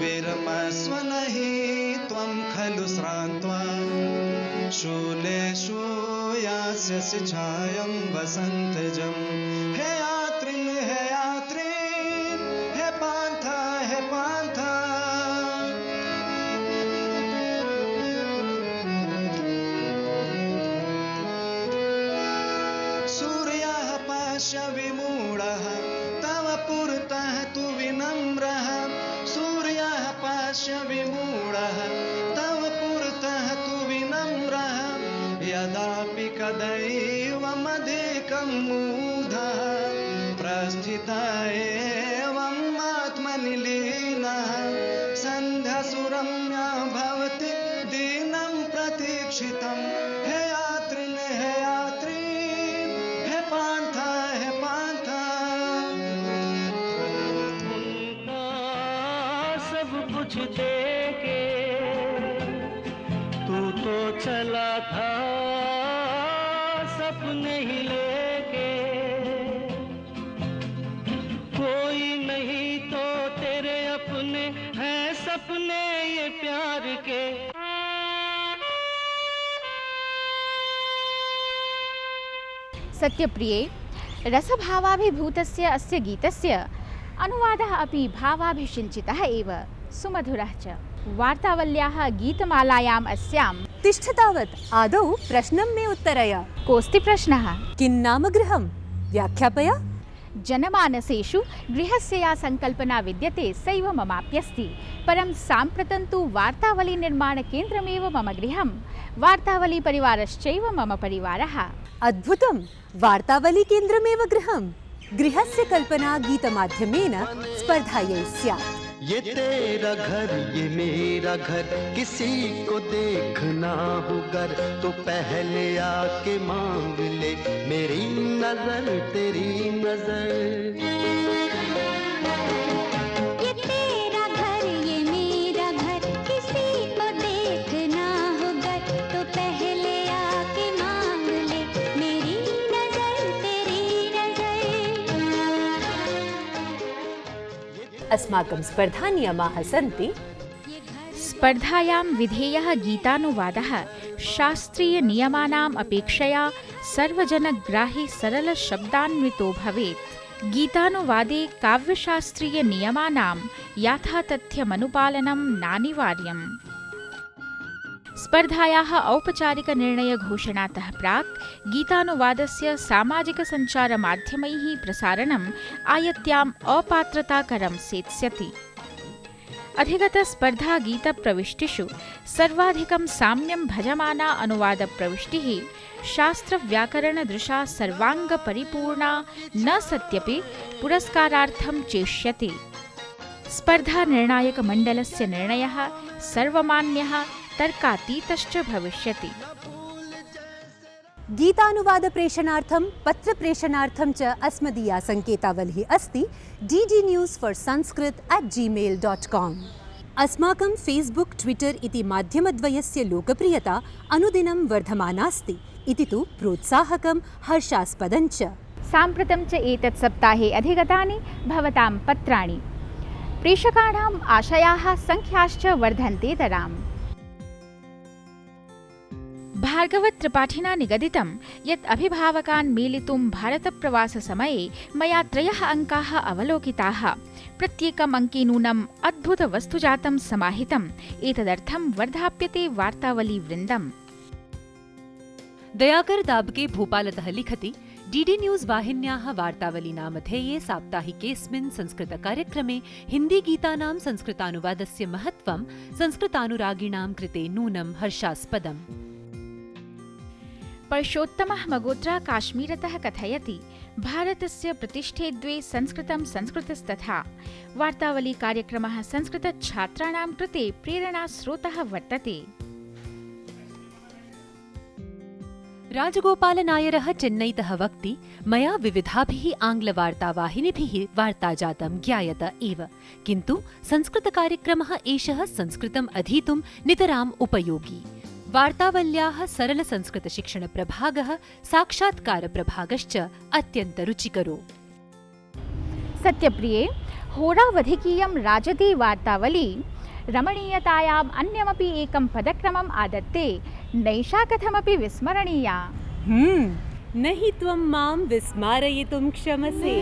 विरमस्व नहि त्वं खलु श्रान्त्वा शूलेषु यास्यसि छायं वसन्तजम्। हे यात्रिन् हे यात्रिन् हे पान्था हे पान्था। सूर्यः पाश्य विमूढः तव पुरतः तु विनम्रः। सूर्यः पाश्य विमूढः तव पुरतः तु विनम्रः। यदापि कदैवमधिकं मूढः प्रस्थित एवम् आत्मनि लीनः। सन्ध्यासुरम्या भवति दीनं प्रतीक्षितं। हे यात्रिन् हे यात्रिन् हे पान्था हे पान्था। सब कुछ देके तू तो चला था सपने ही लेके। कोई नहीं तो तेरे अपने हैं सपने ये प्यार के। सत्यप्रिये रसभावाभिभूतस्य अस्य गीतस्य अनुवादः अपि भावाभिषिञ्चितः एव। सुमधुरः च। वार्तावल्याः गीतमालायाम् अस्यां तिष्ठ तावत्, आदौ प्रश्नं मे उत्तरय। कोऽस्ति प्रश्नः? किन्नाम गृहं? व्याख्यापय। जनमानसेषु गृहस्य या संकल्पना विद्यते सैव ममाप्यस्ति, परं साम्प्रतं तु वार्तावलीनिर्माणकेन्द्रमेव मम गृहं, वार्तावलीपरिवारश्चैव मम परिवारः। अद्भुतं! वार्तावलीकेन्द्रमेव गृहं। गृहस्य कल्पना गीतमाध्यमेन स्पर्धायै स्यात्। ये तेरा घर ये मेरा घर, किसी को देखना हो गर तो पहले आके मांग ले मेरी नजर तेरी नजर। ये तेरा घर ये मेरा घर, किसी को देखना हो गर तो पहले आके मांग ले मेरी नजर तेरी नजर। अस्माकं स्पर्धानियमाः सन्ति। स्पर्धायां विधेयः गीतानुवादः शास्त्रीयनियमानाम् अपेक्षया सर्वजनग्राही सरलशब्दान्वितो भवेत्। गीतानुवादे काव्यशास्त्रीयनियमानां याथातथ्यमनुपालनं नानिवार्यम्। स्पर्धायाः औपचारिकनिर्णयघोषणातः प्राक् गीतानुवादस्य सामाजिकसञ्चारमाध्यमैः प्रसारणम् आयत्याम् अपात्रताकरं सेत्स्यति। अधिगतस्पर्धागीतप्रविष्टिषु सर्वाधिकं साम्यं भजमाना अनुवादप्रविष्टिः शास्त्रव्याकरणदृशा सर्वाङ्गपरिपूर्णा न सत्यपि पुरस्कारार्थं चेष्यति। स्पर्धानिर्णायकमण्डलस्य निर्णयः सर्वमान्यः तर्कातीतश्च भविष्यति। गीतानुवादप्रेषणार्थं पत्रप्रेषणार्थं च अस्मदीया सङ्केतावलिः अस्ति ddnewsforsanskrit@gmail.com। अस्माकं फेस्बुक् ट्विटर् इति माध्यमद्वयस्य लोकप्रियता अनुदिनं वर्धमानास्ति इति तु प्रोत्साहकं हर्षास्पदं च। साम्प्रतं च एतत् सप्ताहे अधिगतानि भवतां पत्राणि। प्रेषकाणाम् आशयाः संख्याश्च वर्धन्तेतराम्। भार्गवत्रिपाठिना निगदितं यत् अभिभावकान् मेलितुं भारतप्रवाससमये मया 3 अङ्काः अवलोकिताः। प्रत्येकम् अङ्के नूनम् अद्भुतवस्तुजातं समाहितम्। एतदर्थं वर्धाप्यते वार्तावलीवृन्दम्। दयाकर दाबके भोपालतः लिखति डीडी न्यूज़ वाहिन्याः वार्तावली नामधेये साप्ताहिकेऽस्मिन् संस्कृतकार्यक्रमे हिन्दीगीतानां संस्कृतानुवादस्य महत्त्वं संस्कृतानुरागिणां कृते नूनं हर्षास्पदम्। परषोत्तमः मगोत्रा काश्मीरतः कथयति भारतस्य प्रतिष्ठे 2 संस्कृतं संस्कृतस्तथा। वार्तावली कार्यक्रमः संस्कृतछात्राणां कृते प्रेरणास्रोतः वर्तते। राजगोपाल नायरः चेन्नईतः वक्ति मया विविधाभिः आङ्ग्लवार्तावाहिनीभिः वार्ता जातं ज्ञायत एव, किन्तु संस्कृतकार्यक्रमः एषः संस्कृतम् अधीतुं नितराम् उपयोगी। वार्तावल्याः सरलसंस्कृतशिक्षणप्रभागः साक्षात्कारप्रभागश्च अत्यन्तरुचिकरो। सत्यप्रिये होरावधिकीयं राजति वार्तावली रमणीयतायाम् अन्यमपि एकं पदक्रमम् आदत्ते, नैषा कथमपि विस्मरणीया। न हि त्वं मां विस्मारयितुं क्षमसे।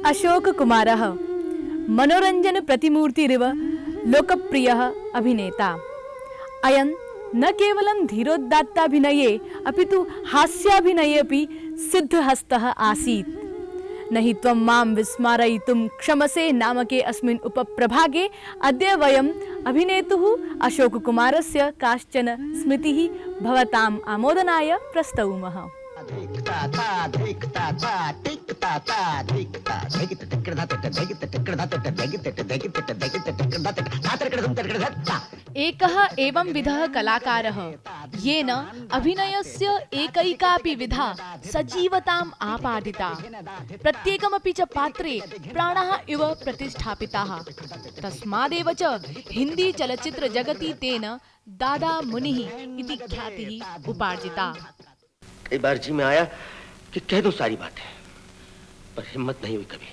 अशोककुमारः मनोरञ्जनप्रतिमूर्तिरिव लोकप्रियः अभिनेता। अयं न केवलं धीरोदात्ताभिनये अपि तु हास्याभिनये अपि सिद्धहस्तः आसीत्। न हि त्वं मां विस्मारयितुं क्षमसे नामके अस्मिन् उपप्रभागे अद्य वयम् अभिनेतुः अशोककुमारस्य काश्चन स्मृतिः भवताम् आमोदनाय प्रस्तौमः। एकः एवं विधः कलाकारः येन अभिनयस्य एकैकापि विधा सजीवताम् आपादिता, प्रत्येकमपि च पात्रे प्राणः इव प्रतिष्ठापिताः। तस्मादेव च हिंदी चलचित्र जगति तेन दादा मुनिः इति ख्यातिः उपार्जिता। कई बार जी में आया कि कह दूं सारी बातें, पर हिम्मत नहीं हुई कभी।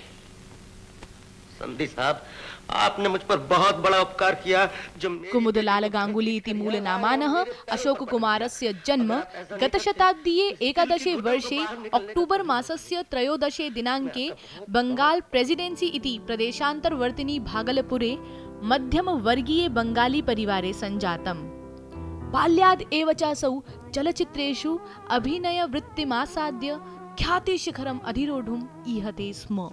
संधि साहब आपने मुझ पर बहुत बड़ा उपकार किया जो कुमुदलाल गांगुली इति मूलनामानः अशोककुमारस्य जन्म गतशताब्दीये 11 वर्षे अक्टूबर मासस्य 13 दिनाङ्के बंगाल प्रेसिडेन्सी इति प्रदेशान्तर्वर्तिनी भागलपुरे मध्यमवर्गीये बंगाली परिवारे सञ्जातम्। बाल्याद् एव च असौ चलचित्रेषु अभिनयवृत्तिमासाद्य ख्यातिशिखरम् अधिरोढुम् ईहते स्म।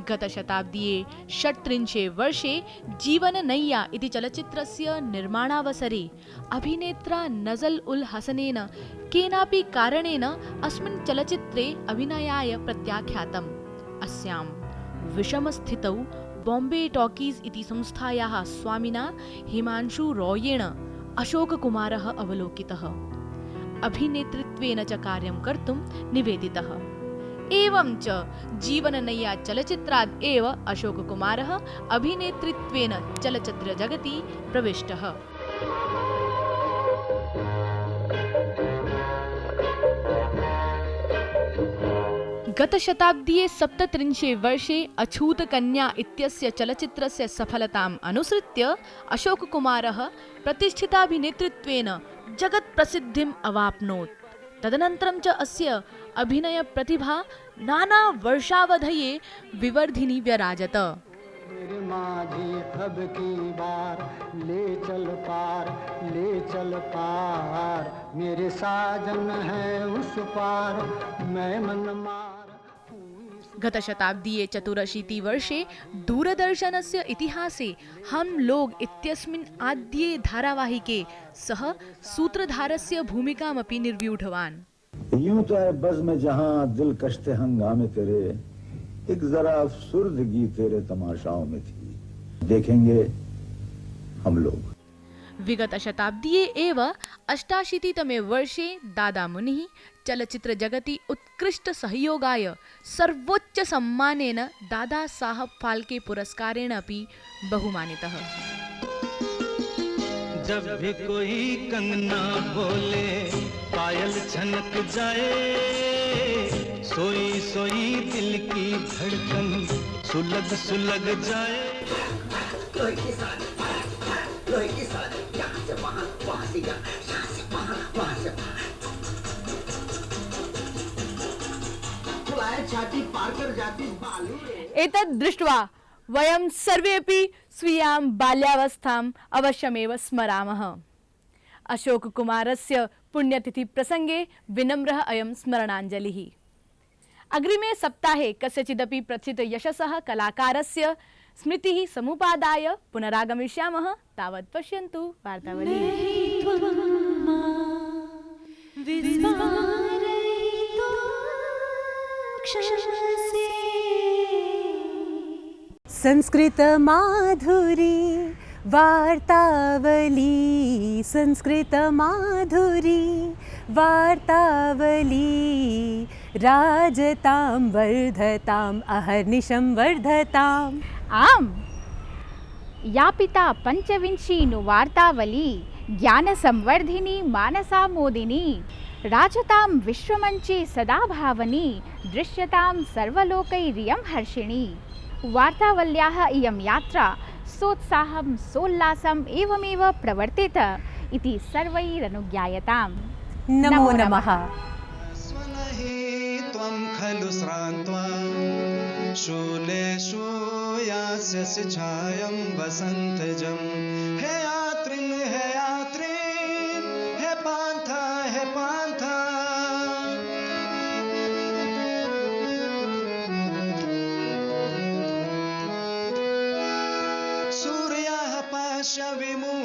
गतशताब्दीये 36 वर्षे जीवननय्या इति चलचित्रस्य निर्माणावसरे अभिनेत्रा नजल उल हसनेन केनापि कारणेन अस्मिन् चलचित्रे अभिनयाय प्रत्याख्यातम्। अस्यां विषमस्थितौ बॉम्बे टॉकीज इति संस्थायाः स्वामिना हिमांशु रॉयेण अशोककुमारः अवलोकितः। अभिनेतृत्वेन च कार्यं कर्तुं निवेदितः। एवं च जीवननय्या चलचित्राद् एव अशोककुमारः अभिनेतृत्वेन चलचित्रजगति प्रविष्टः। गतशताब्दीये 37 वर्षे अछूत कन्या इत्यस्य चलचित्रस्य सफलताम् अनुसृत्य अशोककुमारः प्रतिष्ठिताभिनेतृत्वेन जगत्प्रसिद्धिम् अवाप्नोत्। तदनन्तरं च अस्य अभिनयप्रतिभा नाना वर्षावधये विवर्धिनी व्यराजत। मेरे माझी खब की बार ले चल पार मेरे साजन है उस पार मैं मन मार। गतशताब्दीये 84 वर्षे दूरदर्शनस्य इतिहासे हम लोग इत्यस्मिन् आद्ये धारावाहिके सः सूत्रधारस्य भूमिकामपि निर्व्यूढवान्। यूं तो है बज़ में जहां दिल कश्ते हंगामे तेरे, एक जरा अफसुर्दगी तेरे तमाशाओं में थी, देखेंगे हम लोग। विगत शताब्दीये एव 88तमे वर्षे दादा मुनिः चलचित्र जगति उत्कृष्ट सहयोगाय सर्वोच्च सम्मानेन दादा साहब फाल्के पुरस्कारेण अपि बहुमानितः। जब भी कोई कंगना बोले पायल छनक जाए, सोई सोई दिल की धड़कन सुलग सुलग जाए। एतद् दृष्ट्वा वयं सर्वेपि स्वीयां बाल्यावस्थाम् अवश्यमेव स्मरामः। अशोककुमारस्य पुण्यतिथि प्रसंगे विनम्रः अयं स्मरणाञ्जलिः। अग्रिमे सप्ताहे कस्यचिदपि प्रथित यशसः कलाकारस्य स्मृतिः समुपादाय पुनरागमिष्यामः। तावत् पश्यन्तु वार्तावली। संस्कृत माधुरी वार्तावली, संस्कृत माधुरी वार्तावली, राजतां वर्धताम् अहर्निशं वर्धताम्। आम्, या पिता पंचविंशीनु वार्तावली, ज्ञानसंवर्धिनी मानसामोदिनी, राजतां विश्वमञ्चे सदा भावनी, दृश्यतां सर्वलोकैरियं हर्षिणी। वार्तावल्याः इयं यात्रा सोत्साहं सोल्लासम् एवमेव प्रवर्तेत इति सर्वैरनुज्ञायताम्। नमो नमः। स्वनहि त्वं खलु श्रान्त्वा शूलेषु यास्यसि छायं वसन्तजं। हे यात्रिन् हे यात्रिन्, हे पान्था हे पान्था, सूर्यः पाश विमूढ